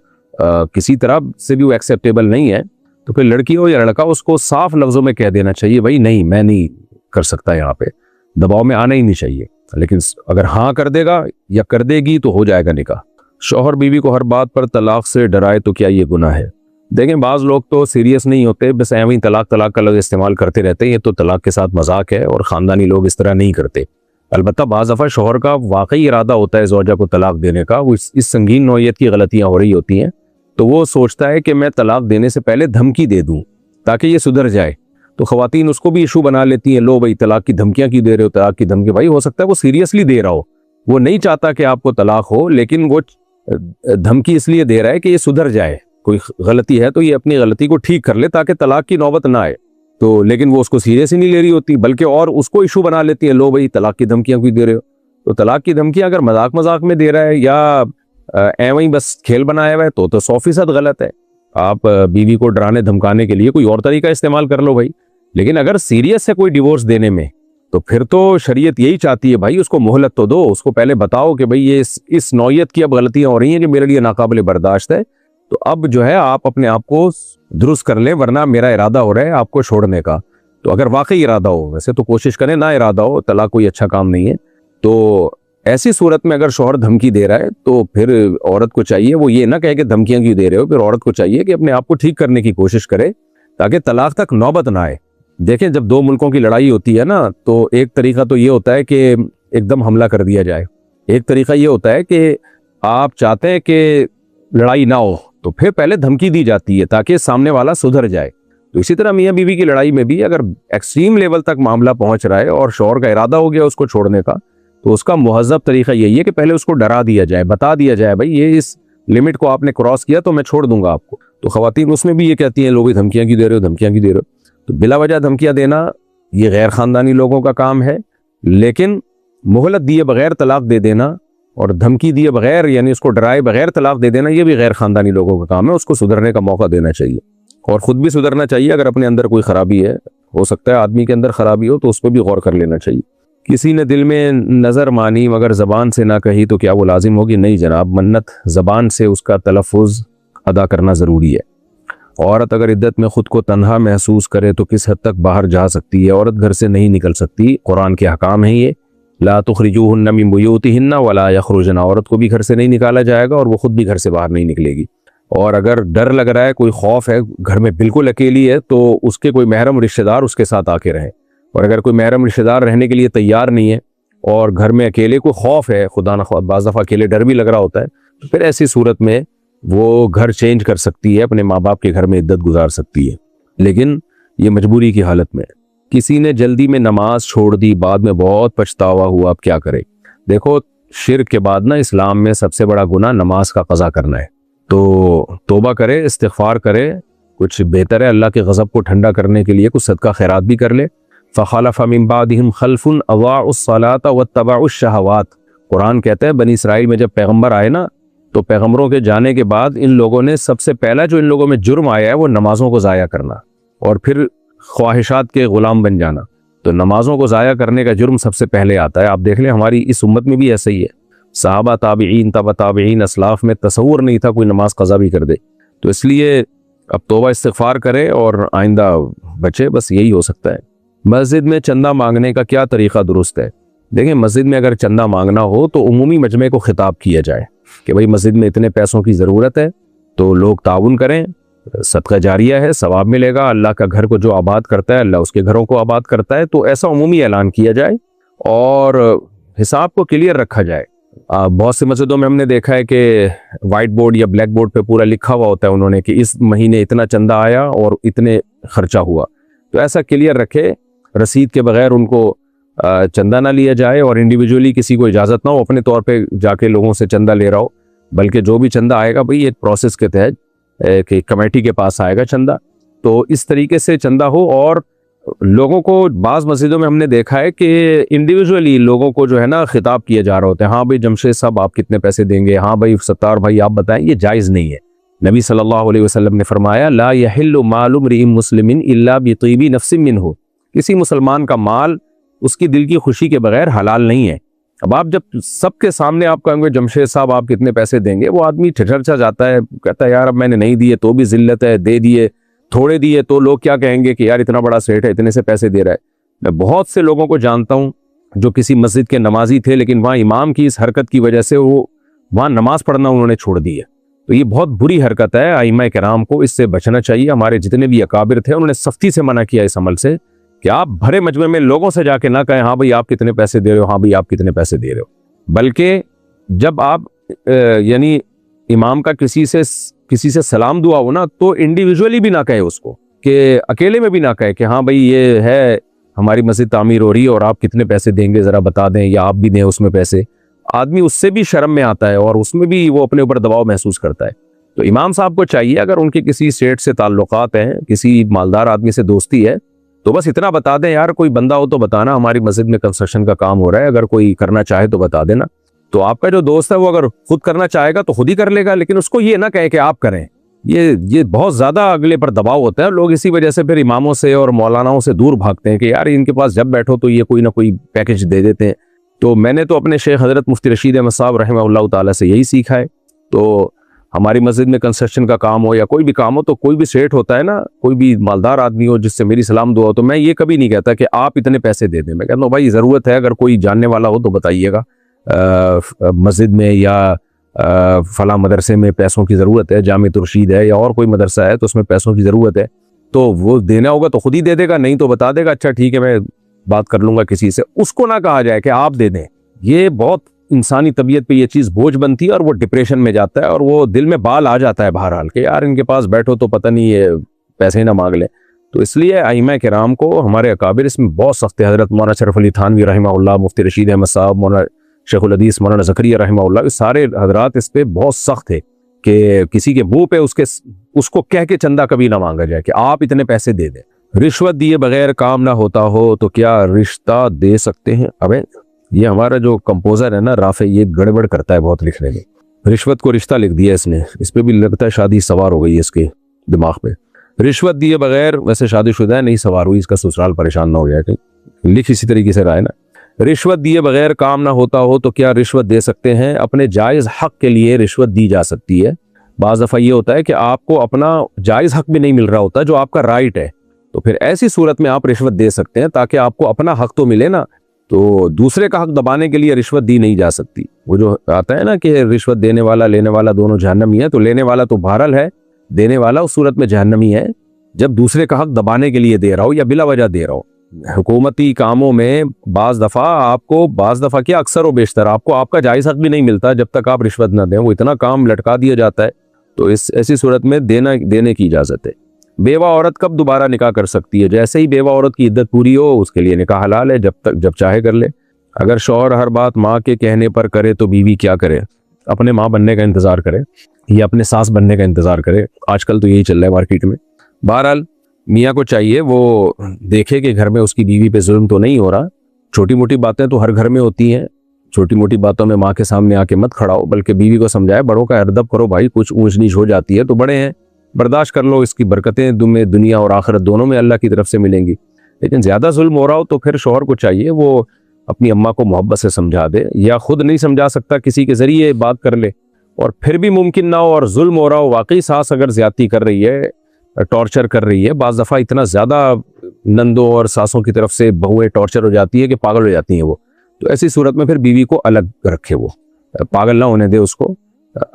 किसी तरह से भी वो एक्सेप्टेबल नहीं है, तो फिर लड़की हो या लड़का उसको साफ लफ्जों में कह देना चाहिए भाई नहीं, मैं नहीं कर सकता, यहाँ पे दबाव में आना ही नहीं चाहिए। लेकिन अगर हाँ कर देगा या कर देगी तो हो जाएगा निकाह। शौहर बीवी को हर बात पर तलाक से डराए तो क्या ये गुनाह है? देखें, बाज़ लोग तो सीरियस नहीं होते, बस एवं तलाक का लफ्ज़ इस्तेमाल करते रहते हैं। ये तो तलाक के साथ मजाक है और ख़ानदानी लोग इस तरह नहीं करते। अलबत्ता बाज़ दफ़ा शौहर का वाकई इरादा होता है ज़ौजा को तलाक देने का, वो इस संगीन नौइयत की गलतियाँ हो रही होती हैं, तो वो सोचता है कि मैं तलाक देने से पहले धमकी दे दूँ ताकि ये सुधर जाए। तो ख़वातीन उसको भी इशू बना लेती हैं, लो भाई तलाक की धमकियाँ क्यों दे रहे हो, तलाक की धमकी। भाई हो सकता है वो सीरियसली दे रहा हो, वो नहीं चाहता कि आपको तलाक हो, लेकिन वो धमकी इसलिए दे रहा है कि ये सुधर जाए, कोई गलती है तो ये अपनी गलती को ठीक कर ले ताकि तलाक की नौबत ना आए। तो लेकिन वो उसको सीरियस ही नहीं ले रही होती, बल्कि और उसको इशू बना लेती है, लो भाई तलाक की धमकियां क्यों दे रहे हो। तो तलाक की धमकियां अगर मजाक मजाक में दे रहा है या एवं ही बस खेल बनाया हुआ है तो 100% गलत है। आप बीवी को डराने धमकाने के लिए कोई और तरीका इस्तेमाल कर लो भाई। लेकिन अगर सीरियस है कोई डिवोर्स देने में, तो फिर तो शरीयत यही चाहती है भाई उसको मोहलत तो दो, उसको पहले बताओ कि भाई ये इस नौइयत की अब गलतियां हो रही हैं कि मेरे लिए नाकाबिल बर्दाश्त है, तो अब जो है आप अपने आप को दुरुस्त कर लें, वरना मेरा इरादा हो रहा है आपको छोड़ने का। तो अगर वाकई इरादा हो, वैसे तो कोशिश करें ना इरादा हो, तलाक कोई अच्छा काम नहीं है। तो ऐसी सूरत में अगर शौहर धमकी दे रहा है तो फिर औरत को चाहिए वो ये ना कहे कि धमकियां क्यों दे रहे हो, फिर औरत को चाहिए कि अपने आप को ठीक करने की कोशिश करे ताकि तलाक तक नौबत ना आए। देखें, जब दो मुल्कों की लड़ाई होती है ना, तो एक तरीका तो ये होता है कि एकदम हमला कर दिया जाए, एक तरीका ये होता है कि आप चाहते हैं कि लड़ाई ना हो तो फिर पहले धमकी दी जाती है ताकि सामने वाला सुधर जाए। तो इसी तरह मियाँ बीवी की लड़ाई में भी अगर एक्सट्रीम लेवल तक मामला पहुंच रहा है और शौहर का इरादा हो गया उसको छोड़ने का, तो उसका मुहज़्ज़ब तरीका यही है कि पहले उसको डरा दिया जाए, बता दिया जाए भाई ये इस लिमिट को आपने क्रॉस किया तो मैं छोड़ दूंगा आपको। तो ख़वातीन उसमें भी ये कहती हैं लोग धमकियाँ क्यों दे रहे हो, धमकियाँ क्यों दे रहे हो। तो बिला वजह धमकियाँ देना ये गैर ख़ानदानी लोगों का काम है, लेकिन मोहलत दिए बगैर तलाक दे देना और धमकी दिए बगैर यानी उसको डराए बगैर तलाक दे देना ये भी गैर ख़ानदानी लोगों का काम है। उसको सुधरने का मौका देना चाहिए और ख़ुद भी सुधरना चाहिए। अगर अपने अंदर कोई ख़राबी है, हो सकता है आदमी के अंदर ख़राबी हो, तो उस पर भी गौर कर लेना चाहिए। किसी ने दिल में नज़र मानी मगर ज़बान से ना कही तो क्या वो लाजिम होगी? नहीं जनाब, मन्नत ज़बान से उसका तलफ़ुज़ अदा करना ज़रूरी है। औरत अगर इद्दत में ख़ुद को तन्हा महसूस करे तो किस हद तक बाहर जा सकती है? औरत घर से नहीं निकल सकती, कुरान के अहकाम है ये, ला तुखरिजूहुन्ना मिन बुयूतिहिन्ना वला यखरुजना। औरत को भी घर से नहीं निकाला जाएगा और वो खुद भी घर से बाहर नहीं निकलेगी। और अगर डर लग रहा है, कोई खौफ है, घर में बिल्कुल अकेली है, तो उसके कोई महरम रिश्तेदार उसके साथ आके रहें। और अगर कोई महरम रिश्तेदार रहने के लिए तैयार नहीं है और घर में अकेले कोई खौफ है, खुदा न ख्वाह बाज़ दफ़ा अकेले डर भी लग रहा होता है, तो फिर ऐसी सूरत में वो घर चेंज कर सकती है, अपने माँ बाप के घर में इद्दत गुजार सकती है, लेकिन ये मजबूरी की हालत में। किसी ने जल्दी में नमाज छोड़ दी, बाद में बहुत पछतावा हुआ, अब क्या करे? देखो, शिर्क के बाद ना इस्लाम में सबसे बड़ा गुनाह नमाज का क़ज़ा करना है। तो तौबा करे, इस्तिग़फ़ार करे, कुछ बेहतर है अल्लाह के गज़ब को ठंडा करने के लिए कुछ सदका खैरात भी कर ले। फ़ख़लफ़ मिन बादिहिम ख़ल्फ़ुन अज़ाउस्सलाता वत्तबउश्शहवात। कुरान कहता है बनी इसराइल में जब पैगम्बर आए ना, तो पैगम्बरों के जाने के बाद इन लोगों ने सबसे पहला जो इन लोगों में जुर्म आया है वो नमाज़ों को ज़ाया करना और फिर ख्वाहिशात के ग़ुलाम बन जाना। तो नमाज़ों को ज़ाया करने का जुर्म सबसे पहले आता है। आप देख लें हमारी इस उम्मत में भी ऐसा ही है। सहाबा, ताबईन, तबा ताबईन, असलाफ में तसव्वुर नहीं था कोई नमाज क़ज़ा भी कर दे। तो इसलिए अब तौबा इस्तिग़फ़ार करे और आइंदा बचे, बस यही हो सकता है। मस्जिद में चंदा मांगने का क्या तरीक़ा दुरुस्त है? देखें, मस्जिद में अगर चंदा मांगना हो तो उमूमी मजमे को खिताब किया जाए कि भाई मस्जिद में इतने पैसों की ज़रूरत है तो लोग ताउन करें, सदका जारिया है, सवाब मिलेगा। अल्लाह का घर को जो आबाद करता है अल्लाह उसके घरों को आबाद करता है। तो ऐसा उमूमी ऐलान किया जाए और हिसाब को क्लियर रखा जाए। बहुत सी मस्जिदों में हमने देखा है कि वाइट बोर्ड या ब्लैक बोर्ड पे पूरा लिखा हुआ होता है उन्होंने कि इस महीने इतना चंदा आया और इतने खर्चा हुआ। तो ऐसा क्लियर रखे, रसीद के बगैर उनको चंदा ना लिया जाए और इंडिविजुअली किसी को इजाज़त ना हो अपने तौर पे जाके लोगों से चंदा ले रहा हो, बल्कि जो भी चंदा आएगा भाई एक प्रोसेस के तहत कि कमेटी के पास आएगा चंदा। तो इस तरीके से चंदा हो। और लोगों को बाज़ मस्जिदों में हमने देखा है कि इंडिविजुअली लोगों को जो है ना खिताब किए जा रहे होते हैं, हाँ भाई जमशेद साहब आप कितने पैसे देंगे, हाँ भाई सत्तार भाई आप बताएं। ये जायज़ नहीं है। नबी सल्लल्लाहु अलैहि वसल्लम ने फरमाया ला यहिल्लु मालु इम्रिइन मुस्लिमिन इल्ला बितीबी नफ्सिन मिन्हु, किसी मुसलमान का माल उसकी दिल की खुशी के बगैर हलाल नहीं है। अब आप जब सबके सामने आप कहेंगे जमशेद साहब आप कितने पैसे देंगे, वो आदमी ठिठुरसा जाता है, कहता है यार अब मैंने नहीं दिए तो भी जिल्लत है, दे दिए थोड़े दिए तो लोग क्या कहेंगे कि यार इतना बड़ा सेठ है इतने से पैसे दे रहा है। मैं बहुत से लोगों को जानता हूँ जो किसी मस्जिद के नमाजी थे, लेकिन वहाँ इमाम की इस हरकत की वजह से वो वहाँ नमाज पढ़ना उन्होंने छोड़ दी है। तो ये बहुत बुरी हरकत है। आइमा किराम को इससे बचना चाहिए। हमारे जितने भी अकाबिर थे उन्होंने सख्ती से मना किया इस अमल से कि आप भरे मजमे में लोगों से जाके ना कहें हाँ भाई आप कितने पैसे दे रहे हो, हाँ भाई आप कितने पैसे दे रहे हो। बल्कि जब आप यानी इमाम का किसी से सलाम दुआ हो ना, तो इंडिविजुअली भी ना कहे उसको, कि अकेले में भी ना कहे कि हाँ भाई ये है हमारी मस्जिद तामीर हो रही है और आप कितने पैसे देंगे ज़रा बता दें, या आप भी दें उसमें पैसे। आदमी उससे भी शर्म में आता है और उसमें भी वो अपने ऊपर दबाव महसूस करता है। तो इमाम साहब को चाहिए अगर उनके किसी सेठ से ताल्लुकात हैं, किसी मालदार आदमी से दोस्ती है, तो बस इतना बता दें यार कोई बंदा हो तो बताना, हमारी मस्जिद में कंस्ट्रक्शन का काम हो रहा है, अगर कोई करना चाहे तो बता देना। तो आपका जो दोस्त है वो अगर खुद करना चाहेगा तो खुद ही कर लेगा, लेकिन उसको ये ना कहे कि आप करें। ये बहुत ज्यादा अगले पर दबाव होता है। लोग इसी वजह से फिर इमामों से और मौलानाओं से दूर भागते हैं कि यार इनके पास जब बैठो तो ये कोई ना कोई पैकेज दे देते हैं। तो मैंने तो अपने शेख हजरत मुफ्ती रशीद अहमद साहब रहमहुल्लाह ताला से यही सीखा है। तो हमारी मस्जिद में कंस्ट्रक्शन का काम हो या कोई भी काम हो, तो कोई भी सेठ होता है ना, कोई भी मालदार आदमी हो जिससे मेरी सलाम दुआ हो, तो मैं ये कभी नहीं कहता कि आप इतने पैसे दे दें। मैं कहता हूँ भाई ज़रूरत है, अगर कोई जानने वाला हो तो बताइएगा, मस्जिद में या फला मदरसे में पैसों की ज़रूरत है, जामे तुरशीद है या और कोई मदरसा है तो उसमें पैसों की ज़रूरत है, तो वो देना होगा तो खुद ही दे देगा, नहीं तो बता देगा अच्छा ठीक है मैं बात कर लूँगा किसी से। उसको ना कहा जाए कि आप दे दें। ये बहुत इंसानी तबीयत पे ये चीज़ बोझ बनती है और वो डिप्रेशन में जाता है और वो दिल में बाल आ जाता है बहरहाल के यार इनके पास बैठो तो पता नहीं ये पैसे ना मांग लें। तो इसलिए आइमा किराम को हमारे अकाबिर इसमें बहुत सख्त है। हज़रत मौलाना शरफ अली थानवी रहमहुल्लाह, मुफ्ती रशीद अहमद साहब, मौलाना शेखुल हदीस मौलाना ज़करिया रहमहुल्लाह, सारे हजरात इस पे बहुत सख्त है कि किसी के मुंह पे उसको कह के चंदा कभी ना मांगा जाए कि आप इतने पैसे दे दें। रिश्वत दिए बगैर काम ना होता हो तो क्या रिश्ता दे सकते हैं? अबे ये हमारा जो कंपोजर है ना राफे, ये गड़बड़ करता है बहुत लिखने में। रिश्वत को रिश्ता लिख दिया इसने, इस पे भी लगता है शादी सवार हो गई है इसके दिमाग पे। रिश्वत दिए बगैर, वैसे शादीशुदा है नहीं सवार हुई, इसका ससुराल परेशान ना हो जाए, लिख इसी तरीके से रहा है ना। रिश्वत दिए बगैर काम ना होता हो तो क्या रिश्वत दे सकते हैं? अपने जायज़ हक के लिए रिश्वत दी जा सकती है। बाज़ दफ़ा ये होता है कि आपको अपना जायज़ हक भी नहीं मिल रहा होता जो आपका राइट है, तो फिर ऐसी सूरत में आप रिश्वत दे सकते हैं ताकि आपको अपना हक तो मिले ना। तो दूसरे का हक दबाने के लिए रिश्वत दी नहीं जा सकती। वो जो आता है ना कि रिश्वत देने वाला लेने वाला दोनों जहन्नमी है, तो लेने वाला तो बहरहाल है, देने वाला उस सूरत में जहन्नमी है जब दूसरे का हक दबाने के लिए दे रहा हो या बिला वजह दे रहा हो। हुकूमती कामों में बाज़ दफ़ा क्या अक्सर व बेशतर आपको आपका जायज़ हक भी नहीं मिलता जब तक आप रिश्वत ना दें। वो इतना काम लटका दिया जाता है, तो इस ऐसी सूरत में देने की इजाज़त है। बेवा औरत कब दोबारा निकाह कर सकती है? जैसे ही बेवा औरत की इद्दत पूरी हो उसके लिए निकाह हलाल है, जब चाहे कर ले। अगर शौहर हर बात माँ के कहने पर करे तो बीवी क्या करे? अपने माँ बनने का इंतज़ार करे या अपने सास बनने का इंतज़ार करे। आजकल तो यही चल रहा है मार्केट में। बहरहाल मियाँ को चाहिए वो देखे कि घर में उसकी बीवी पे जुल्म तो नहीं हो रहा। छोटी मोटी बातें तो हर घर में होती हैं, छोटी मोटी बातों में माँ के सामने आके मत खड़ा हो, बल्कि बीवी को समझाए, बड़ों का अदब करो भाई, कुछ ऊंच नीच हो जाती है तो बड़े हैं, बर्दाश्त कर लो, इसकी बरकतें तुम्हें दुनिया और आखिरत दोनों में अल्लाह की तरफ से मिलेंगी। लेकिन ज़्यादा जुल्म हो रहा हो तो फिर शौहर को चाहिए वो अपनी अम्मा को मोहब्बत से समझा दे, या खुद नहीं समझा सकता किसी के ज़रिए बात कर ले, और फिर भी मुमकिन ना हो और जुल्म हो रहा हो, वाकई सास अगर ज़्यादती कर रही है, टॉर्चर कर रही है, बाज़ दफ़ा इतना ज़्यादा नंदों और सासों की तरफ से बहुएं टॉर्चर हो जाती है कि पागल हो जाती हैं वो, तो ऐसी सूरत में फिर बीवी को अलग रखे, वो पागल ना होने दे उसको,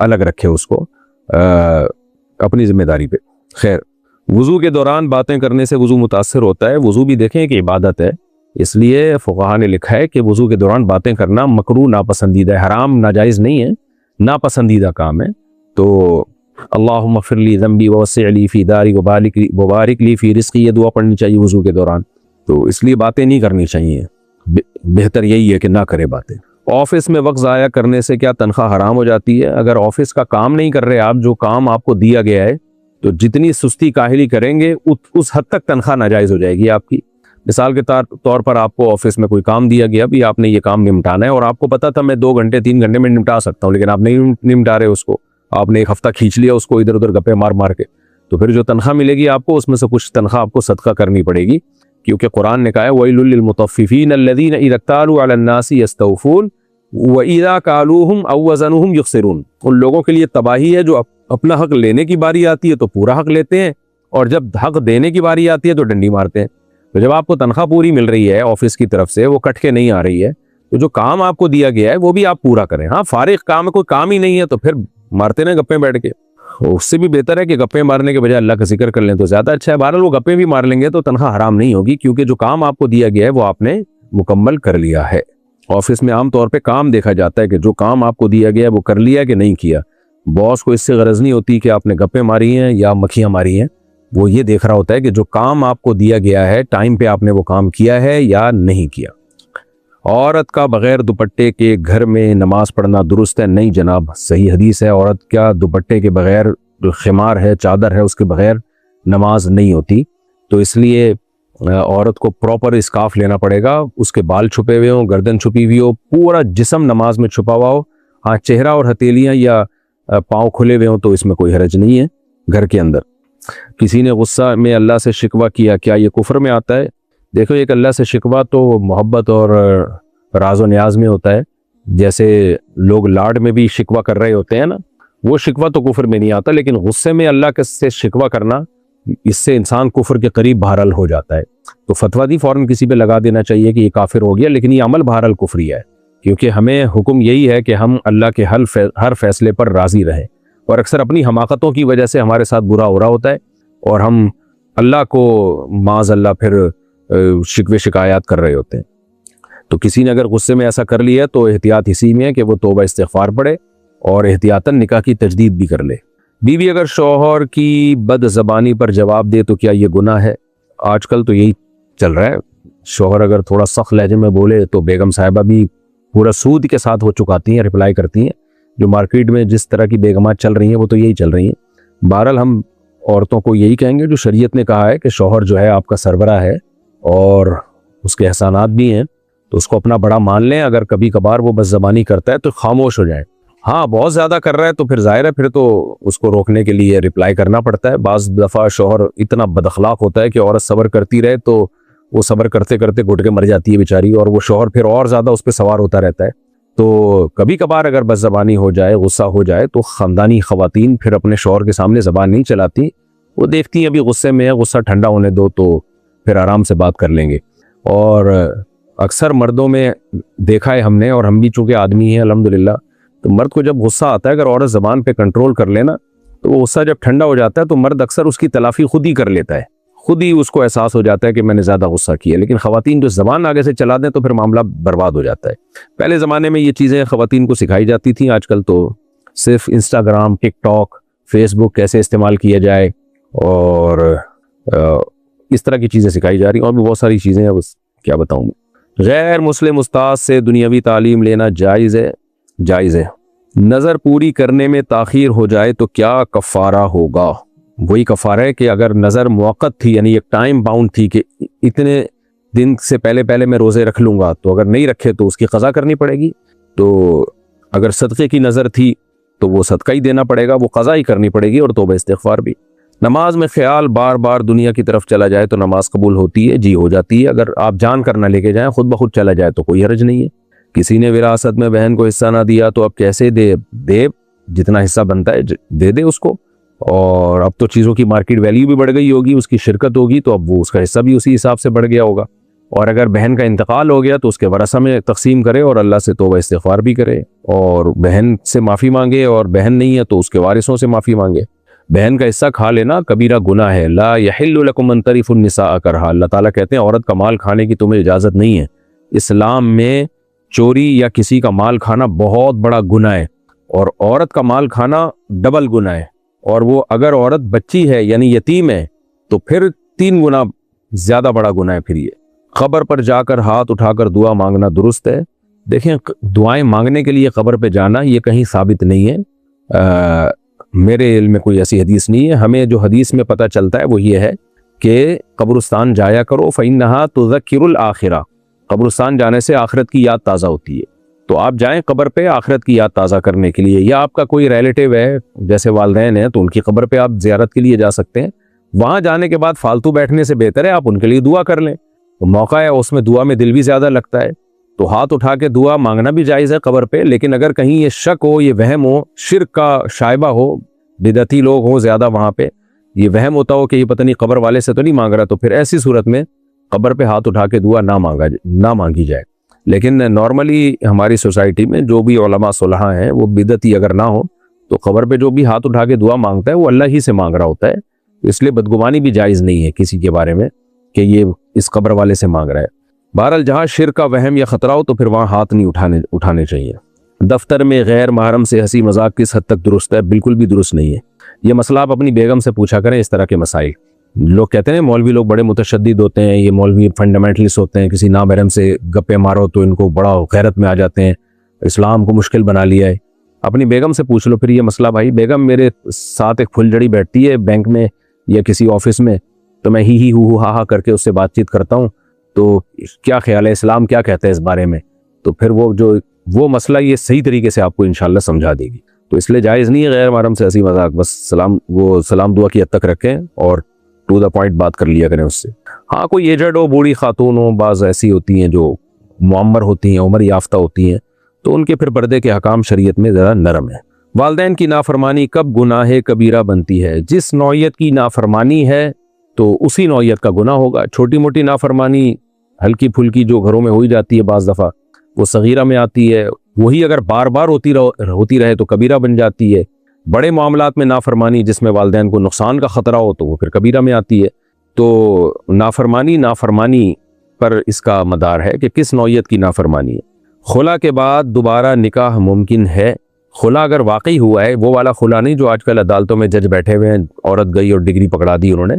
अलग रखे उसको। अपनी जिम्मेदारी पे। खैर, वुजू के दौरान बातें करने से वुजू मुतासर होता है। वुजू भी देखें कि इबादत है, इसलिए फुक़हा ने लिखा है कि वुजू के दौरान बातें करना मकरूह, नापसंदीदा है, हराम नाजायज़ नहीं है, नापसंदीदा काम है। तो अल्लाहुम्मा ग़फ़िर ली ज़ंबी ववस्सिअ ली फ़ी दारी वबारिक ली फ़ी रिज़्क़ी, ये दुआ पढ़नी चाहिए वुजू के दौरान। तो इसलिए बातें नहीं करनी चाहिए, बेहतर यही है कि ना करें बातें। ऑफिस में वक्त ज़ाया करने से क्या तनख्वाह हराम हो जाती है? अगर ऑफिस का काम नहीं कर रहे आप, जो काम आपको दिया गया है, तो जितनी सुस्ती काहिली करेंगे उस हद तक तनख्वाह नाजायज़ हो जाएगी आपकी। मिसाल के तौर पर आपको ऑफिस में कोई काम दिया गया, भी आपने ये काम निपटाना है और आपको पता था मैं 2 घंटे 3 घंटे में निपटा सकता हूँ, लेकिन आप नहीं निपटा रहे उसको, आपने 1 हफ्ता खींच लिया उसको इधर उधर गप्पे मार मार के, तो फिर जो तनख्वाह मिलेगी आपको, उसमें से कुछ तनख्वाह आपको सदका करनी पड़ेगी, क्योंकि कुरान ने कहा है वैलुल लिल मुतफ्फिफीन अल्लज़ीना इज़ा इक्तालू अलन नासी यस्तौफून व इज़ा कालूहुम औ वज़नुहुम युख्सिरून। उन लोगों के लिए तबाही है जो अपना हक लेने की बारी आती है तो पूरा हक लेते हैं, और जब हक देने की बारी आती है तो डंडी मारते हैं। तो जब आपको तनख्वाह पूरी मिल रही है ऑफिस की तरफ से, वो कट के नहीं आ रही है, तो जो काम आपको दिया गया है वो भी आप पूरा करें। हाँ, फारिग काम है, कोई काम ही नहीं है तो फिर मारते ना गप्पे बैठ के, उससे भी बेहतर है कि गप्पे मारने के बजाय अल्लाह का जिक्र कर लें तो ज्यादा अच्छा है। बहरहाल वो गप्पे भी मार लेंगे तो तनख्वाह हराम नहीं होगी, क्योंकि जो काम आपको दिया गया है वो आपने मुकम्मल कर लिया है। ऑफिस में आमतौर पे काम देखा जाता है कि जो काम आपको दिया गया है वो कर लिया कि नहीं किया। बॉस को इससे गरज नहीं होती कि आपने गप्पे मारी हैं या मक्खियां मारी हैं, वो ये देख रहा होता है कि जो काम आपको दिया गया है टाइम पे आपने वो काम किया है या नहीं किया। औरत का बगैर दुपट्टे के घर में नमाज पढ़ना दुरुस्त है? नहीं जनाब, सही हदीस है, औरत क्या दुपट्टे के बगैर, जो खिमार है, चादर है, उसके बगैर नमाज नहीं होती। तो इसलिए औरत को प्रॉपर स्कार्फ लेना पड़ेगा, उसके बाल छुपे हुए हों, गर्दन छुपी हुई हो, पूरा जिस्म नमाज में छुपा हुआ हो। हाँ, चेहरा और हथेलियाँ या पाँव खुले हुए हों तो इसमें कोई हरज नहीं है घर के अंदर। किसी ने गुस्सा में अल्लाह से शिकवा किया, क्या ये कुफ्र में आता है? देखो, एक अल्लाह से शिकवा तो मोहब्बत और राज़ो न्याज में होता है। जैसे लोग लाड में भी शिकवा कर रहे होते हैं ना, वो शिकवा तो कुफ्र में नहीं आता, लेकिन गुस्से में अल्लाह से शिकवा करना, इससे इंसान कुफ्र के करीब बहरहाल हो जाता है। तो फतवा दी फौरन किसी पे लगा देना चाहिए कि ये काफिर हो गया, लेकिन ये अमल बहरहाल कुफ्री है, क्योंकि हमें हुक्म यही है कि हम अल्लाह के हर फैसले पर राजी रहें। और अक्सर अपनी हमाकतों की वजह से हमारे साथ बुरा हो रहा होता है और हम अल्लाह को माज़ अल्लाह फिर शिकवे शिकायत कर रहे होते हैं। तो किसी ने अगर गुस्से में ऐसा कर लिया तो एहतियात इसी में है कि वो तौबा इस्तिग़फ़ार पढ़े और एहतियातन निकाह की तजदीद भी कर ले। बीवी अगर शौहर की बदज़बानी पर जवाब दे तो क्या ये गुनाह है? आजकल तो यही चल रहा है, शौहर अगर थोड़ा सख्त लहजे में बोले तो बेगम साहिबा भी पूरा सूद के साथ हो चुकाती हैं, रिप्लाई करती हैं। जो मार्केट में जिस तरह की बेगमात चल रही हैं वो तो यही चल रही हैं। बहरहाल हम औरतों को यही कहेंगे, जो शरीयत ने कहा है कि शौहर जो है आपका सरबरा है और उसके एहसानात भी हैं, तो उसको अपना बड़ा मान लें। अगर कभी कभार वो बदज़बानी करता है तो खामोश हो जाए। हाँ, बहुत ज़्यादा कर रहा है तो फिर जाहिर है फिर तो उसको रोकने के लिए रिप्लाई करना पड़ता है। बाज़ दफ़ा शौहर इतना बदअखलाक होता है कि औरत सब्र करती रहे तो वो सब्र करते करते घुट के मर जाती है बेचारी, और वो शौहर फिर और ज़्यादा उस पर सवार होता रहता है। तो कभी कभार अगर बदज़बानी हो जाए, गुस्सा हो जाए, तो ख़ानदानी ख़वातीन फिर अपने शौहर के सामने ज़बान नहीं चलाती। वो देखती हैं अभी गुस्से में है, गुस्सा ठंडा होने दो तो फिर आराम से बात कर लेंगे। और अक्सर मर्दों में देखा है हमने, और हम भी चूँकि आदमी हैं अल्हम्दुलिल्लाह, तो मर्द को जब गुस्सा आता है, अगर औरत ज़बान पे कंट्रोल कर लेना, तो वो गुस्सा जब ठंडा हो जाता है तो मर्द अक्सर उसकी तलाफ़ी खुद ही कर लेता है, खुद ही उसको एहसास हो जाता है कि मैंने ज़्यादा गुस्सा किया। लेकिन ख़वातीन जो ज़बान आगे से चला दें तो फिर मामला बर्बाद हो जाता है। पहले ज़माने में ये चीज़ें ख़वातीन को सिखाई जाती थी, आजकल तो सिर्फ इंस्टाग्राम, टिकटॉक, फेसबुक कैसे इस्तेमाल किया जाए और इस तरह की चीज़ें सिखाई जा रही हैं। और भी बहुत सारी चीज़ें हैं, बस क्या बताऊँ मैं। गैर मुस्लिम उस्ताद से दुनियावी तालीम लेना जायज़ है? जायज़ है। नज़र पूरी करने में ताख़ीर हो जाए तो क्या कफ़ारा होगा? वही कफ़ारा है कि अगर नज़र मुअक्कत थी, यानी एक टाइम बाउंड थी कि इतने दिन से पहले पहले मैं रोज़े रख लूँगा, तो अगर नहीं रखे तो उसकी क़ज़ा करनी पड़ेगी। तो अगर सदक़े की नज़र थी तो वो सदका ही देना पड़ेगा, वो क़ज़ा ही करनी पड़ेगी, और तौबा इस्तिग़फ़ार भी। नमाज में ख्याल बार बार दुनिया की तरफ चला जाए तो नमाज कबूल होती है? जी, हो जाती है। अगर आप जान कर ना लेके जाएँ, खुद ब खुद चला जाए तो कोई हर्ज नहीं है। किसी ने विरासत में बहन को हिस्सा ना दिया तो अब कैसे दे जितना हिस्सा बनता है दे दे उसको। और अब तो चीज़ों की मार्केट वैल्यू भी बढ़ गई होगी, उसकी शिरकत होगी तो अब वो उसका हिस्सा भी उसी हिसाब से बढ़ गया होगा। और अगर बहन का इंतकाल हो गया तो उसके वरसा में तकसीम करे और अल्लाह से तौबा इस्तिग़फ़ार भी करे, और बहन से माफ़ी मांगे, और बहन नहीं है तो उसके वारिसों से माफ़ी मांगे। बहन का हिस्सा खा लेना कबीरा गुनाह है। ला यहिल्लु लकुम अन तरिफुन निसा करहा, अल्लाह ताला कहते हैं औरत का माल खाने की तुम्हें इजाजत नहीं है। इस्लाम में चोरी या किसी का माल खाना बहुत बड़ा गुनाह है, और औरत का माल खाना डबल गुनाह है। और वो अगर औरत बच्ची है यानी यतीम है तो फिर 3 गुना ज्यादा बड़ा गुनाह है। फिर ये कब्र पर जाकर हाथ उठाकर दुआ मांगना दुरुस्त है। देखें, दुआएं मांगने के लिए कब्र पे जाना ये कहीं साबित नहीं है। मेरे इल्म में कोई ऐसी हदीस नहीं है। हमें जो हदीस में पता चलता है वो ये है कि कब्रिस्तान जाया करो, फ़इन्नहा तुज़क्किरुल आखिरा, कब्रिस्तान जाने से आखिरत की याद ताज़ा होती है। तो आप जाएं कब्र पे आखिरत की याद ताज़ा करने के लिए, या आपका कोई रिलेटिव है जैसे वालिदैन हैं तो उनकी कब्र पे आप ज़ियारत के लिए जा सकते हैं। वहाँ जाने के बाद फालतू बैठने से बेहतर है आप उनके लिए दुआ कर लें, तो मौका है, उसमें दुआ में दिल भी ज़्यादा लगता है। तो हाथ उठा के दुआ मांगना भी जायज़ है कब्र पे, लेकिन अगर कहीं ये शक हो, ये वहम हो, शिर्क का शायबा हो, बिदअती लोग हो ज़्यादा वहाँ पे, ये वहम होता हो कि ये पता नहीं कब्र वाले से तो नहीं मांग रहा, तो फिर ऐसी सूरत में कब्र पे हाथ उठा के दुआ ना मांगी जाए। लेकिन नॉर्मली हमारी सोसाइटी में जो भी उलमा सुलहा हैं वो बिदअती अगर ना हो तो कब्र पे जो भी हाथ उठा के दुआ मांगता है वो अल्लाह ही से मांग रहा होता है, इसलिए बदगुमानी भी जायज़ नहीं है किसी के बारे में कि ये इस कब्र वाले से मांग रहा है। बहरहाल जहाँ शिर्क का वहम या ख़तरा हो तो फिर वहाँ हाथ नहीं उठाने चाहिए। दफ्तर में गैर महरम से हंसी मजाक किस हद तक दुरुस्त है? बिल्कुल भी दुरुस्त नहीं है। ये मसला आप अपनी बेगम से पूछा करें। इस तरह के मसाइल, लोग कहते हैं मौलवी लोग बड़े मुतशद्दिद होते हैं, ये मौलवी फंडामेंटलिस्ट होते हैं, किसी नामहरम से गप्पे मारो तो इनको बड़ा गैरत में आ जाते हैं, इस्लाम को मुश्किल बना लिया है। अपनी बेगम से पूछ लो फिर ये मसला। भाई बेगम मेरे साथ एक फुलझड़ी बैठती है बैंक में या किसी ऑफिस में, तो मैं ही हु हा करके उससे बातचीत करता हूँ, तो क्या ख्याल है, इस्लाम क्या कहता है इस बारे में? तो फिर वो मसला ये सही तरीके से आपको इंशाल्लाह समझा देगी। तो इसलिए जायज़ नहीं है गैर महरम से हंसी मजाक, बस सलाम दुआ की हद तक रखें और टू द पॉइंट बात कर लिया करें उससे। हाँ, कोई एजड हो, बूढ़ी खातून हो, बाज़ ऐसी होती हैं जो मुअम्मर होती हैं, उम्र याफ्ता होती हैं, तो उनके फिर पर्दे के हकाम शरीयत में ज़रा नरम है। वालिदैन की नाफरमानी कब गुनाह कबीरा बनती है? जिस नौयत की नाफरमानी है तो उसी नौयत का गुनाह होगा। छोटी मोटी नाफरमानी हल्की फुल्की जो घरों में हो ही जाती है बाज़ दफ़ा, वो सगीरा में आती है, वही अगर बार बार होती रहे तो कबीरा बन जाती है। बड़े मामलात में नाफरमानी जिसमें वालिदैन को नुकसान का ख़तरा हो तो वो फिर कबीरा में आती है। तो नाफरमानी पर इसका मदार है कि किस नौयत की नाफरमानी है। खुला के बाद दोबारा निकाह मुमकिन है? खुला अगर वाकई हुआ है, वो वाला खुला नहीं जो आजकल अदालतों में जज बैठे हुए हैं, औरत गई और डिग्री पकड़ा दी उन्होंने,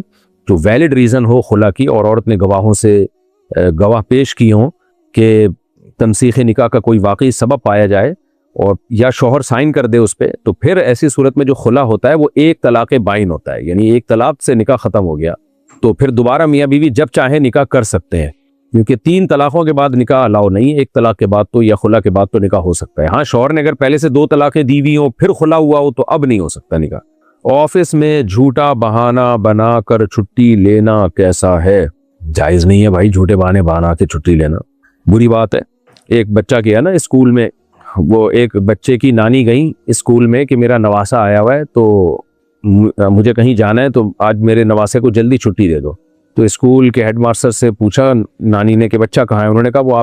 जो वैलिड रीज़न हो खुला की और औरत ने गवाहों से गवाह पेश किए हों कि तमसीख निकाह का कोई वाकई सबब पाया जाए और या शौहर साइन कर दे उस पर, तो फिर ऐसी सूरत में जो खुला होता है वो एक तलाक़ बाइन होता है, यानी एक तलाक़ से निकाह ख़त्म हो गया तो फिर दोबारा मियाँ बीवी जब चाहे निकाह कर सकते हैं, क्योंकि 3 तलाक़ों के बाद निकाह अलाउ नहीं है। 1 तलाक़ के बाद तो या खुला के बाद तो निकाह हो सकता है। हाँ, शौहर ने अगर पहले से 2 तलाक़ें दी हुई हों फिर खुला हुआ हो तो अब नहीं हो सकता निकाह। ऑफिस में झूठा बहाना बना कर छुट्टी लेना कैसा है? जायज़ नहीं है भाई, झूठे बहाने बना के छुट्टी लेना बुरी बात है। एक बच्चा गया ना स्कूल में, वो एक बच्चे की नानी गई स्कूल में कि मेरा नवासा आया हुआ है तो मुझे कहीं जाना है, तो आज मेरे नवासे को जल्दी छुट्टी दे दो। तो स्कूल के हेडमास्टर से पूछा नानी ने कि बच्चा कहाँ है? उन्होंने कहा वो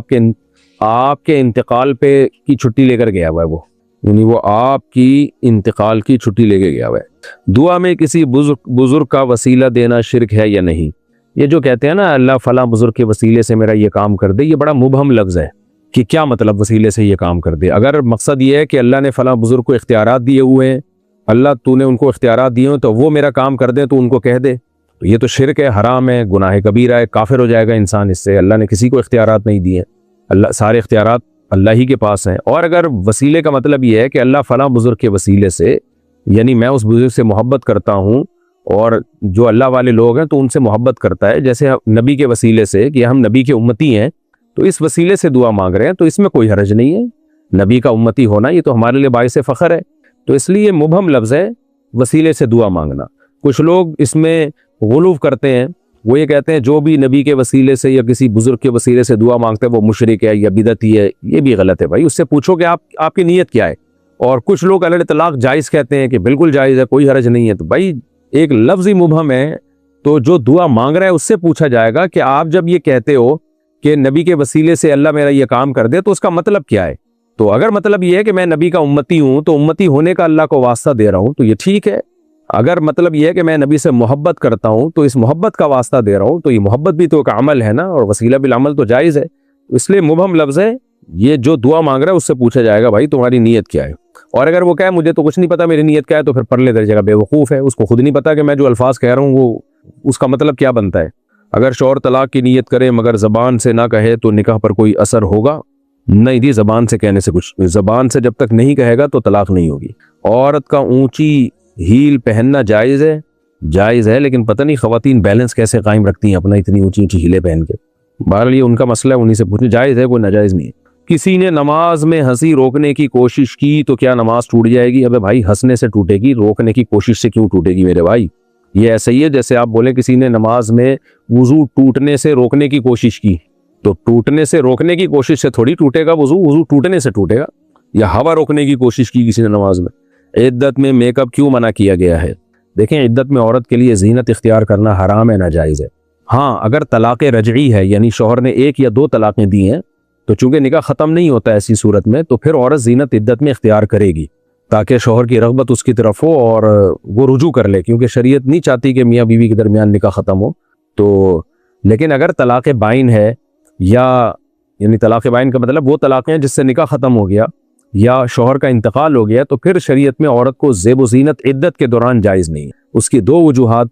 आपके इंतकाल पे की छुट्टी लेकर गया हुआ है, वो यानी वो आपकी इंतकाल की छुट्टी लेके गया हुआ है। दुआ में किसी बुजुर्ग का वसीला देना शिर्क है या नहीं? ये जो कहते हैं ना अल्लाह फला बुजुर्ग के वसीले से मेरा ये काम कर दे, ये बड़ा मुबहम लफ्ज़ है कि क्या मतलब वसीले से ये काम कर दे। अगर मकसद ये है कि अल्लाह ने फला बुजुर्ग को इख्तियारात दिए हुए हैं, अल्लाह तूने उनको इख्तियारात दिए हो तो वो मेरा काम कर दे, तो उनको कह दे, तो ये तो शिर्क है, हराम है, गुनाह कबीरा है, काफिर हो जाएगा इंसान इससे। अल्लाह ने किसी को इख्तियारात नहीं दिए, अल्लाह सारे इख्तियारात अल्लाह ही के पास हैं। और अगर वसीले का मतलब ये है कि अल्लाह फला बुजुर्ग के वसीले से, यानी मैं उस बुजुर्ग से मोहब्बत करता हूँ और जो अल्लाह वाले लोग हैं तो उनसे मोहब्बत करता है, जैसे नबी के वसीले से कि हम नबी के उम्मती हैं तो इस वसीले से दुआ मांग रहे हैं, तो इसमें कोई हर्ज नहीं है। नबी का उम्मती होना ये तो हमारे लिए बाइस फ़ख्र है। तो इसलिए मुबहम लफ्ज़ है वसीले से दुआ मांगना। कुछ लोग इसमें गुलूव करते हैं, वो ये कहते हैं जो भी नबी के वसीले से या किसी बुजुर्ग के वसीले से दुआ मांगते हैं वो मुशरिक है या बिदअती है। ये भी गलत है भाई, उससे पूछो कि आपकी नीयत क्या है। और कुछ लोग अल तलाक जायज़ कहते हैं कि बिल्कुल जायज़ है, कोई हर्ज नहीं है। तो भाई एक लफ्ज़ ही मुबहम है, तो जो दुआ मांग रहा है उससे पूछा जाएगा कि आप जब ये कहते हो कि नबी के वसीले से अल्लाह मेरा ये काम कर दे, तो उसका मतलब क्या है। तो अगर मतलब ये है कि मैं नबी का उम्मती हूँ तो उम्मती होने का अल्लाह को वास्ता दे रहा हूँ तो ये ठीक है। अगर मतलब यह है कि मैं नबी से मोहब्बत करता हूं तो इस मोहब्बत का वास्ता दे रहा हूं, तो ये मोहब्बत भी तो एक अमल है ना, और वसीला बिल अमल तो जायज़ है। इसलिए मुबहम लफ्ज़ है, ये जो दुआ मांग रहा है उससे पूछा जाएगा भाई तुम्हारी नीयत क्या है। और अगर वो कहे मुझे तो कुछ नहीं पता मेरी नीयत क्या है, तो फिर परले दर्जे का बेवकूफ़ है, उसको खुद नहीं पता कि मैं जो अल्फाज कह रहा हूँ वो उसका मतलब क्या बनता है। अगर शौहर तलाक की नीयत करे मगर ज़बान से ना कहे तो निकाह पर कोई असर होगा? नहीं जी, ज़बान से कहने से कुछ, ज़बान से जब तक नहीं कहेगा तो तलाक नहीं होगी। औरत का ऊंची हील पहनना जायज़ है, जायज़ है, लेकिन पता नहीं ख़वातीन बैलेंस कैसे कायम रखती हैं अपना इतनी ऊंची ऊंची हीलें पहन के। बहरहाल ये उनका मसला है, उन्हीं से पूछे, जायज़ है कोई नाजायज़ नहीं है। किसी ने नमाज में हंसी रोकने की कोशिश की तो क्या नमाज टूट जाएगी? अबे भाई हंसने से टूटेगी, रोकने की कोशिश से क्यों टूटेगी मेरे भाई? ये ऐसा ही है जैसे आप बोले किसी ने नमाज में वुजू टूटने से रोकने की कोशिश की, तो टूटने से रोकने की कोशिश से थोड़ी टूटेगा वुजू, वुजू टूटने से टूटेगा। या हवा रोकने की कोशिश की किसी ने नमाज में। इद्दत में मेकअप क्यों मना किया गया है? देखें, इद्दत में औरत के लिए जीनत इख्तियार करना हराम है, नाजायज़ है। हाँ, अगर तलाक़ रजई है यानी शौहर ने 1 या 2 तलाक़ें दी हैं तो चूंकि निकाह ख़त्म नहीं होता ऐसी सूरत में, तो फिर औरत जीनत इद्दत में इख्तियार करेगी ताकि शौहर की रग़बत उसकी तरफ हो और वो रुजू कर ले, क्योंकि शरीयत नहीं चाहती कि मियाँ बीवी के दरमियान निकाह ख़त्म हो। तो लेकिन अगर तलाक़ बाइन है, या यानी तलाक़ बाइन का मतलब वो तलाक़ें हैं जिससे निकाह ख़त्म हो गया या शौहर का इंतकाल हो गया, तो फिर शरीयत में औरत को ज़ेब व ज़ीनत इद्दत के दौरान जायज़ नहीं है। उसकी 2 वजूहात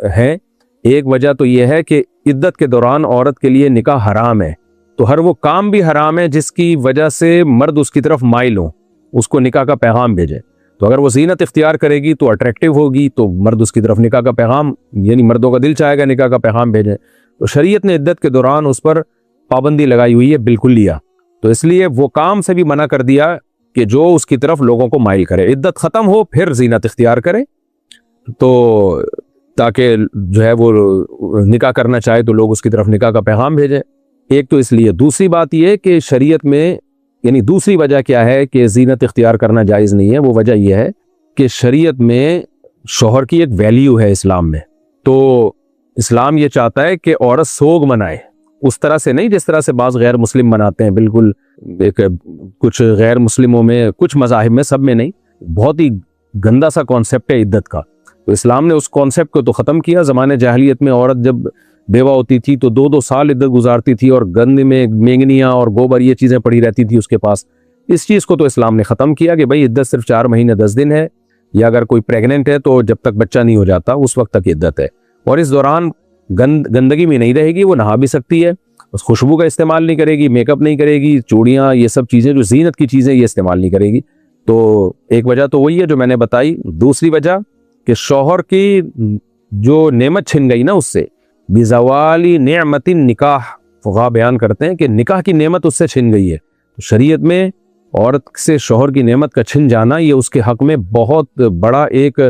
हैं। एक वजह तो यह है कि इद्दत के दौरान औरत के लिए निकाह हराम है, तो हर वो काम भी हराम है जिसकी वजह से मर्द उसकी तरफ माइल हो, उसको निकाह का पैगाम भेजे। तो अगर वो ज़ीनत इख्तियार करेगी तो अट्रैक्टिव होगी, तो मर्द उसकी तरफ निकाह का पैगाम, यानी मर्दों का दिल चाहेगा निकाह का पैगाम भेजें। तो शरीयत ने इद्दत के दौरान उस पर पाबंदी लगाई हुई है बिल्कुल लिया, तो इसलिए वो काम से भी मना कर दिया कि जो उसकी तरफ लोगों को माइल करे। इद्दत ख़त्म हो फिर ज़ीनत इख्तियार करे, तो ताकि जो है वो निकाह करना चाहे तो लोग उसकी तरफ निकाह का पैगाम भेजें। एक तो इसलिए, दूसरी बात यह कि शरीयत में, यानी दूसरी वजह क्या है कि ज़ीनत इख्तियार करना जायज़ नहीं है, वो वजह यह है कि शरीयत में शौहर की एक वैल्यू है इस्लाम में। तो इस्लाम ये चाहता है कि औरत सोग मनाए, उस तरह से नहीं जिस तरह से बाज़ गैर मुस्लिम मनाते हैं। बिल्कुल एक कुछ गैर मुस्लिमों में, कुछ मज़ाहिब में, सब में नहीं, बहुत ही गंदा सा कॉन्सेप्ट है इद्दत का। तो इस्लाम ने उस कॉन्सेप्ट को तो ख़त्म किया। ज़माने जाहिलियत में औरत जब बेवा होती थी तो 2-2 साल इद्दत गुजारती थी और गंद में मेंगनियाँ और गोबर ये चीज़ें पड़ी रहती थी उसके पास। इस चीज़ को तो इस्लाम ने ख़त्म किया कि भाई इद्दत सिर्फ 4 महीने 10 दिन है, या अगर कोई प्रेग्नेंट है तो जब तक बच्चा नहीं हो जाता उस वक्त तक इद्दत है, और इस दौरान गंदगी में नहीं रहेगी, वो नहा भी सकती है, उस खुशबू का इस्तेमाल नहीं करेगी, मेकअप नहीं करेगी, चूड़ियाँ, ये सब चीज़ें जो ज़ीनत की चीज़ें ये इस्तेमाल नहीं करेगी। तो एक वजह तो वही है जो मैंने बताई। दूसरी वजह कि शौहर की जो नेमत छिन गई ना उससे, बिज़वाली नेमतिन निकाह, फुक़हा बयान करते हैं कि निकाह की नेमत उससे छिन गई है। तो शरीयत में औरत से शौहर की नेमत का छिन जाना ये उसके हक़ में बहुत बड़ा एक,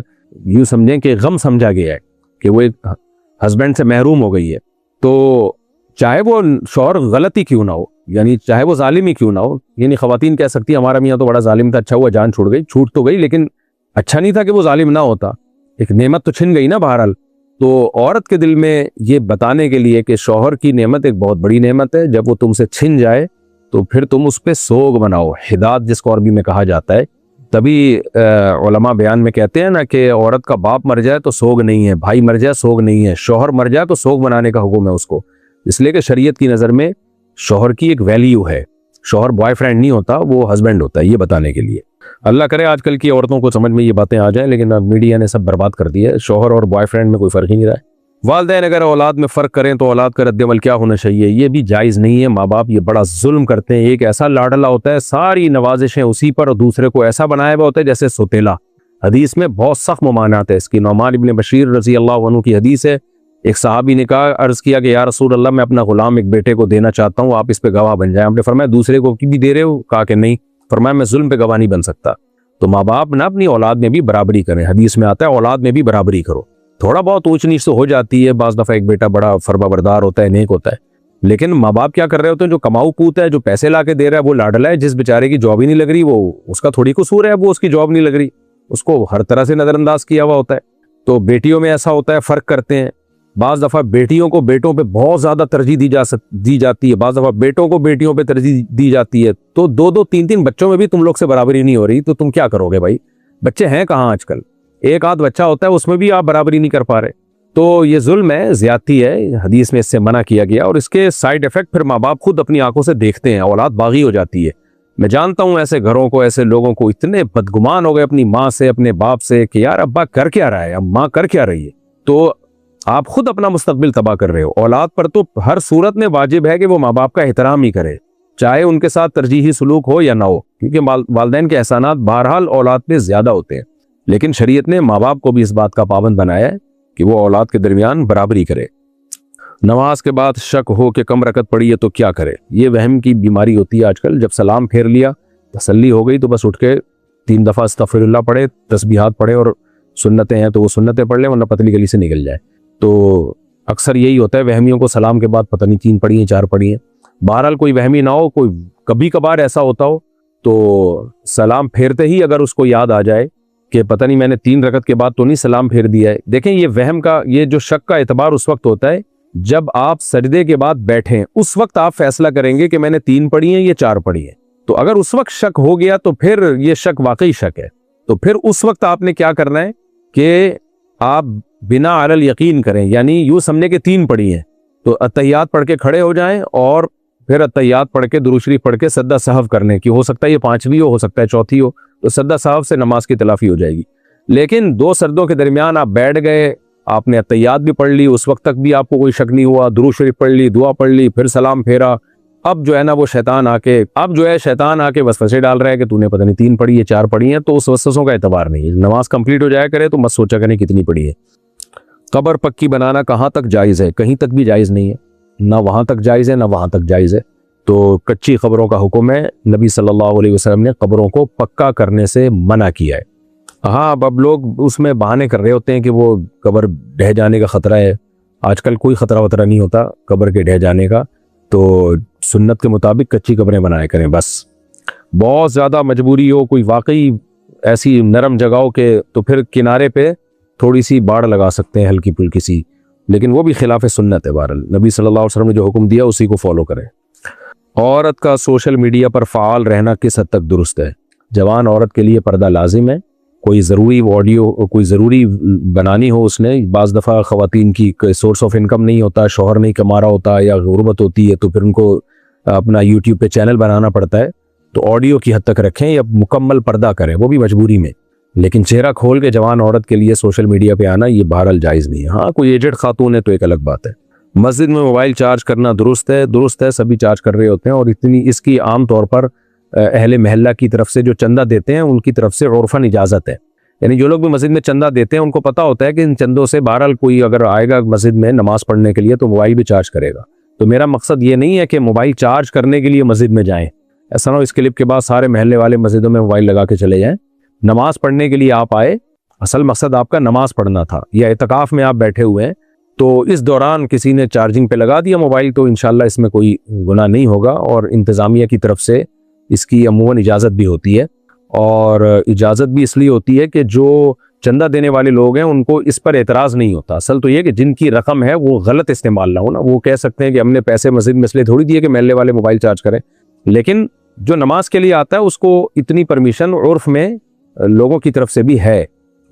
यूँ समझें कि गम समझा गया है कि वो एक हस्बैंड से महरूम हो गई है। तो चाहे वो शौहर गलती क्यों ना हो, यानी चाहे वो जालिम ही क्यों ना हो, यानी ख़वातीन कह सकती है हमारा मियाँ तो बड़ा जालिम था, अच्छा हुआ जान छूट गई, छूट तो गई, लेकिन अच्छा नहीं था कि वो जालिम ना होता, एक नेमत तो छिन गई ना बहरहाल। तो औरत के दिल में ये बताने के लिए कि शौहर की नेमत एक बहुत बड़ी नेमत है, जब वो तुमसे छिन जाए तो फिर तुम उस पर सोग बनाओ, हिदात जिसको अरबी में कहा जाता है। तभी उलमा बयान में कहते हैं ना कि औरत का बाप मर जाए तो सोग नहीं है, भाई मर जाए सोग नहीं है, शौहर मर जाए तो सोग बनाने का हुक्म है उसको। इसलिए कि शरीयत की नज़र में शौहर की एक वैल्यू है, शौहर बॉयफ्रेंड नहीं होता, वो हस्बैंड होता है, ये बताने के लिए। अल्लाह करे आजकल की औरतों को समझ में ये बातें आ जाएं, लेकिन अब मीडिया ने सब बर्बाद कर दिया है। शौहर और बॉयफ्रेंड में कोई फ़र्क ही नहीं रहा है। वालिदैन अगर औलाद में फ़र्क करें तो औलाद का रद्द-ए-अमल क्या होना चाहिए? ये भी जायज़ नहीं है। माँ बाप ये बड़ा जुल्म करते हैं। एक ऐसा लाडला होता है, सारी नवाजिशें उसी पर, और दूसरे को ऐसा बनाया हुआ होता है जैसे सोतेला। हदीस में बहुत सख्त ममानात है इसकी। नौमान इब्न बशीर रज़ी अल्लाह अन्हु की हदीस है, एक सहाबी ने कहा, अर्ज़ किया कि या रसूल अल्लाह, मैं अपना गुलाम एक बेटे को देना चाहता हूँ, आप इस पे गवाह बन जाए। आपने फरमाया दूसरे को भी दे रहे हो? कहा कि नहीं। फरमाया मैं जुल्म पे गवाह नहीं बन सकता। तो माँ बाप ना अपनी औलाद में भी बराबरी करें। हदीस में आता है औलाद में भी बराबरी करो। थोड़ा बहुत ऊंच नीच तो हो जाती है, बाज़ दफ़ा एक बेटा बड़ा फरमाबरदार होता है, नेक होता है, लेकिन माँ बाप क्या कर रहे होते हैं, जो कमाऊ पूत है, जो पैसे ला के दे रहा है वो लाडला है, जिस बेचारे की जॉब ही नहीं लग रही, वो उसका थोड़ी कसूर है, वो उसकी जॉब नहीं लग रही, उसको हर तरह से नज़रअंदाज किया हुआ होता है। तो बेटियों में ऐसा होता है, फ़र्क करते हैं। बाज़ दफ़ा बेटियों को बेटों पे बहुत ज़्यादा तरजीह दी जाती है, बाज़ दफ़ा बेटों को बेटियों पे तरजीह दी जाती है। तो 2-2 3-3 बच्चों में भी तुम लोग से बराबरी नहीं हो रही, तो तुम क्या करोगे भाई? बच्चे हैं कहाँ आजकल? एक आध बच्चा होता है उसमें भी आप बराबरी नहीं कर पा रहे। तो ये जुल्म है, ज्यादती है, हदीस में इससे मना किया गया। और इसके साइड इफेक्ट फिर माँ बाप खुद अपनी आंखों से देखते हैं, औलाद बागी हो जाती है। मैं जानता हूं ऐसे घरों को, ऐसे लोगों को इतने बदगुमान हो गए अपनी माँ से, अपने बाप से कि यार अब्बा कर क्या रहा है, अब माँ कर क्या रही है। तो आप खुद अपना मुस्तकबिल तबाह कर रहे हो। औलाद पर तो हर सूरत में वाजिब है कि वो माँ बाप का एहतराम ही करे, चाहे उनके साथ तरजीही सलूक हो या ना हो, क्योंकि वालिदैन के एहसानात बहरहाल औलाद पे ज्यादा होते हैं। लेकिन शरीयत ने माँ बाप को भी इस बात का पाबंद बनाया है कि वो औलाद के दरमियान बराबरी करे। नमाज के बाद शक हो कि कम रकत पड़ी है तो क्या करे, ये वहम की बीमारी होती है आजकल। जब सलाम फेर लिया, तसल्ली हो गई, तो बस उठ के 3 दफा अस्तगफिरुल्लाह पढ़े, तस्बीहात पढ़े, और सुन्नतें हैं तो वो सुन्नतें पढ़ ले, वरना पतली गली से निकल जाए। तो अक्सर यही होता है वहमियों को, सलाम के बाद पता नहीं 3 पढ़ी हैं 4 पढ़ी हैं। बहरहाल कोई वहमी ना हो, कोई कभी कभार ऐसा होता हो तो सलाम फेरते ही अगर उसको याद आ जाए कि पता नहीं मैंने 3 रकत के बाद तो नहीं सलाम फेर दिया है। देखें, ये वहम का, ये जो शक का एतबार उस वक्त होता है जब आप सजदे के बाद बैठे, उस वक्त आप फैसला करेंगे कि मैंने 3 पढ़ी हैं या 4 पढ़ी हैं। तो अगर उस वक्त शक हो गया तो फिर ये शक वाकई शक है। तो फिर उस वक्त आपने क्या करना है कि आप बिना अलल यकीन करें, यानी यूं समझे कि 3 पढ़ी हैं तो अत्तहियात पढ़ के खड़े हो जाएं, और फिर अत्तहियात पढ़ के दुरूद शरीफ पढ़ के सद्दा सहव करने की, हो सकता है ये 5वीं हो सकता है 4थी हो, तो सद्दा सहव से नमाज की तलाफी हो जाएगी। लेकिन 2 सजदों के दरमियान आप बैठ गए, आपने अत्तहियात भी पढ़ ली, उस वक्त तक भी आपको कोई शक नहीं हुआ, दुरूद शरीफ पढ़ ली, दुआ पढ़ ली, फिर सलाम फेरा, अब जो है ना वो शैतान आके वसवसे डाल रहा है कि तूने पता नहीं 3 पढ़ी है 4 पढ़ी है, तो उस वसवसों का एतबार नहीं है। नमाज कंप्लीट हो जाया करे तो मत सोचा करें कितनी पढ़ी है। कब्र पक्की बनाना कहाँ तक जायज़ है? कहीं तक भी जायज़ नहीं है, ना वहाँ तक जायज़ है ना वहाँ तक जायज़ है। तो कच्ची कब्रों का हुक्म है। नबी सल्लल्लाहु अलैहि वसल्लम ने कब्रों को पक्का करने से मना किया है। हाँ, अब लोग उसमें बहाने कर रहे होते हैं कि वो कब्र ढह जाने का ख़तरा है। आजकल कोई ख़तरा वतरा नहीं होता कब्र के ढह जाने का। तो सुन्नत के मुताबिक कच्ची कब्रें बनाया करें बस। बहुत ज़्यादा मजबूरी हो, कोई वाकई ऐसी नरम जगह हो के, तो फिर किनारे पे थोड़ी सी बाड़ लगा सकते हैं, हल्की फुल्की सी, लेकिन वो भी खिलाफ सुन्नत है। बहरहाल नबी सल्लल्लाहु अलैहि वसल्लम ने जो हुक्म दिया उसी को फॉलो करें। औरत का सोशल मीडिया पर फ़ाल रहना किस हद तक दुरुस्त है? जवान औरत के लिए पर्दा लाजिम है। कोई ज़रूरी ऑडियो, कोई ज़रूरी बनानी हो उसने, बाज़ दफ़ा ख़वातीन की सोर्स ऑफ इनकम नहीं होता, शौहर नहीं कमा रहा होता या गुर्बत होती है, तो फिर उनको अपना यूट्यूब पे चैनल बनाना पड़ता है, तो ऑडियो की हद तक रखें या मुकम्मल पर्दा करें, वो भी मजबूरी में। लेकिन चेहरा खोल के जवान औरत के लिए सोशल मीडिया पे आना ये बहरहाल जायज़ नहीं है। हाँ, कोई एजेड खातून है तो एक अलग बात है। मस्जिद में मोबाइल चार्ज करना दुरुस्त है, सभी चार्ज कर रहे होते हैं, और इतनी इसकी आम तौर पर अहले महल्ला की तरफ से जो चंदा देते हैं उनकी तरफ से उर्फन इजाज़त है। यानी जो लोग भी मस्जिद में चंदा देते हैं उनको पता होता है कि इन चंदों से बहरहाल कोई अगर आएगा मस्जिद में नमाज पढ़ने के लिए तो मोबाइल भी चार्ज करेगा। तो मेरा मकसद ये नहीं है कि मोबाइल चार्ज करने के लिए मस्जिद में जाएं। ऐसा ना हो इस क्लिप के बाद सारे महल्ले वाले मस्जिदों में मोबाइल लगा के चले जाएं। नमाज पढ़ने के लिए आप आए, असल मकसद आपका नमाज पढ़ना था, या इत्काफ में आप बैठे हुए हैं, तो इस दौरान किसी ने चार्जिंग पे लगा दिया मोबाइल, तो इंशाल्लाह इसमें कोई गुनाह नहीं होगा। और इंतज़ामिया की तरफ से इसकी अमूमन इजाज़त भी होती है, और इजाज़त भी इसलिए होती है कि जो चंदा देने वाले लोग हैं उनको इस पर एतराज़ नहीं होता। असल तो ये कि जिनकी रकम है वो गलत इस्तेमाल ना हो ना, वो कह सकते हैं कि हमने पैसे मस्जिद में इसलिए थोड़ी दिए कि महल्ले वाले मोबाइल चार्ज करें। लेकिन जो नमाज के लिए आता है उसको इतनी परमिशन उर्फ में लोगों की तरफ से भी है,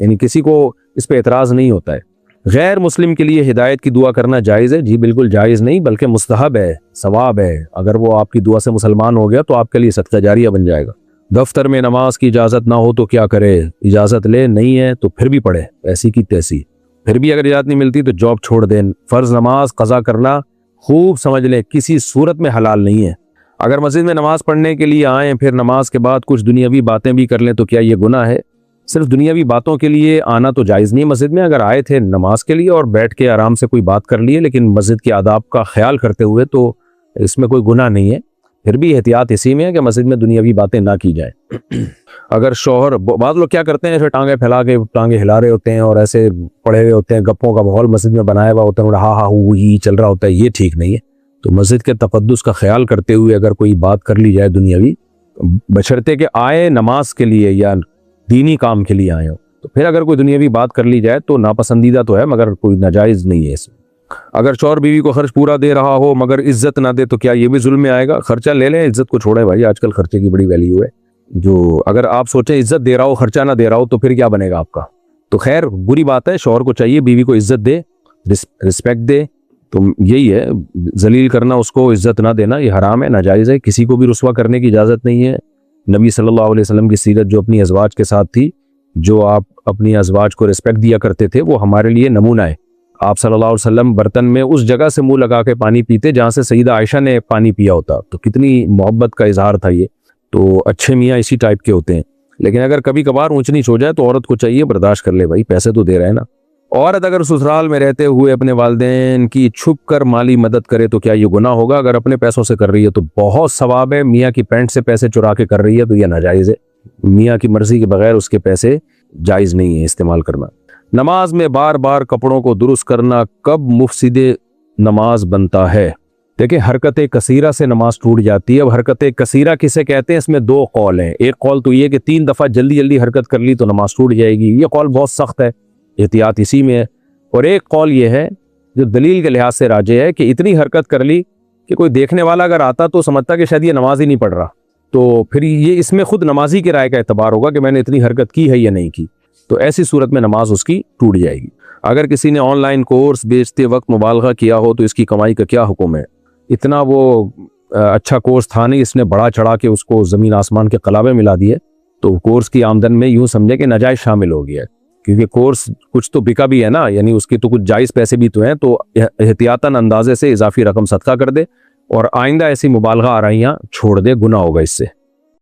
यानी किसी को इस पर एतराज़ नहीं होता है। गैर मुस्लिम के लिए हिदायत की दुआ करना जायज़ है? जी बिल्कुल जायज़ नहीं, बल्कि मुस्तहब है, सवाब है। अगर वो आपकी दुआ से मुसलमान हो गया तो आपके लिए सदका जारिया बन जाएगा। दफ्तर में नमाज की इजाज़त ना हो तो क्या करे? इजाज़त ले, नहीं है तो फिर भी पढ़े, ऐसी की तैसी। फिर भी अगर इजाज़त नहीं मिलती तो जॉब छोड़ दें। फ़र्ज़ नमाज क़ज़ा करना खूब समझ लें किसी सूरत में हलाल नहीं है। अगर मस्जिद में नमाज पढ़ने के लिए आएँ फिर नमाज के बाद कुछ दुनियावी बातें भी कर लें तो क्या ये गुनाह है? सिर्फ दुनियावी बातों के लिए आना तो जायज़ नहीं है मस्जिद में। अगर आए थे नमाज के लिए और बैठ के आराम से कोई बात कर लिए, लेकिन मस्जिद के आदाब का ख्याल करते हुए, तो इसमें कोई गुनाह नहीं है। फिर भी एहतियात इसी में है कि मस्जिद में दुनियावी बातें ना की जाए। अगर शौहर, बाद लोग क्या करते हैं, ऐसे टांगे फैला के टांगे हिला रहे होते हैं और ऐसे पड़े हुए होते हैं, गप्पों का माहौल मस्जिद में बनाया हुआ होता है, हा हा हू ही चल रहा होता है, ये ठीक नहीं है। तो मस्जिद के तक़द्दुस का ख्याल करते हुए अगर कोई बात कर ली जाए दुनियावी, बशर्ते कि आए नमाज के लिए या दीनी काम के लिए आए हो, तो फिर अगर कोई दुनियावी बात कर ली जाए तो नापसंदीदा तो है, मगर कोई नाजायज़ नहीं है इसमें। अगर शौहर बीवी को खर्च पूरा दे रहा हो मगर इज्जत ना दे तो क्या ये भी जुल्म में आएगा? खर्चा ले लें, इज्जत को छोड़े भाई, आजकल खर्चे की बड़ी वैल्यू है। जो अगर आप सोचें इज्जत दे रहा हो खर्चा ना दे रहा हो तो फिर क्या बनेगा आपका? तो खैर बुरी बात है, शौहर को चाहिए बीवी को इज्जत दे, रिस्पेक्ट दे। तो यही है, जलील करना, उसको इज्जत ना देना, ये हराम है, नाजायज़ है। किसी को भी रुस्वा करने की इजाज़त नहीं है। नबी सल्लल्लाहु अलैहि वसल्लम की सीरत जो अपनी अज़वाज के साथ थी, जो आप अपनी अज़वाज को रिस्पेक्ट दिया करते थे, वो हमारे लिए नमूना है। आप सल्लल्लाहु अलैहि वसल्लम बर्तन में उस जगह से मुंह लगा के पानी पीते जहाँ से सईदा आयशा ने पानी पिया होता। तो कितनी मोहब्बत का इजहार था ये। तो अच्छे मियाँ इसी टाइप के होते हैं। लेकिन अगर कभी कभार ऊंच नीच हो जाए तो औरत को चाहिए बर्दाश्त कर ले, भाई पैसे तो दे रहे हैं ना। औरत अगर ससुराल में रहते हुए अपने वालिदैन की छुप कर माली मदद करे तो क्या ये गुनाह होगा? अगर अपने पैसों से कर रही है तो बहुत सवाब है। मियाँ की पैंट से पैसे चुरा के कर रही है तो यह नाजायज़ है। मियाँ की मर्जी के बगैर उसके पैसे जायज़ नहीं है इस्तेमाल करना। नमाज में बार बार कपड़ों को दुरुस्त करना कब मुफसिदे नमाज बनता है? देखिए, हरकत कसीरा से नमाज टूट जाती है। अब हरकत कसीरा किसे कहते हैं, इसमें दो कौल हैं। एक कौल तो ये कि 3 दफ़ा जल्दी जल्दी हरकत कर ली तो नमाज टूट जाएगी, ये कौल बहुत सख्त है, एहतियात इसी में है। और एक कौल ये है जो दलील के लिहाज से राजे है कि इतनी हरकत कर ली कि कोई देखने वाला अगर आता तो समझता कि शायद ये नमाज ही नहीं पढ़ रहा, तो फिर ये इसमें खुद नमाजी की राय का एतबार होगा कि मैंने इतनी हरकत की है या नहीं की। तो ऐसी सूरत में नमाज उसकी टूट जाएगी। अगर किसी ने ऑनलाइन कोर्स बेचते वक्त मुबालगा किया हो तो इसकी कमाई का क्या हुक्म है? इतना वो अच्छा कोर्स था नहीं, इसने बढ़ा चढ़ा के उसको ज़मीन आसमान के कलावे मिला दिए, तो कोर्स की आमदन में यूं समझे कि नाजायज़ शामिल हो गया है। क्योंकि कोर्स कुछ तो बिका भी है ना, यानी उसकी तो कुछ जायज़ पैसे भी तो हैं। तो एहतियातन अंदाजे से इजाफी रकम सदका कर दे और आइंदा ऐसी मुबालगा आराइयाँ छोड़ दे, गुनाह होगा इससे।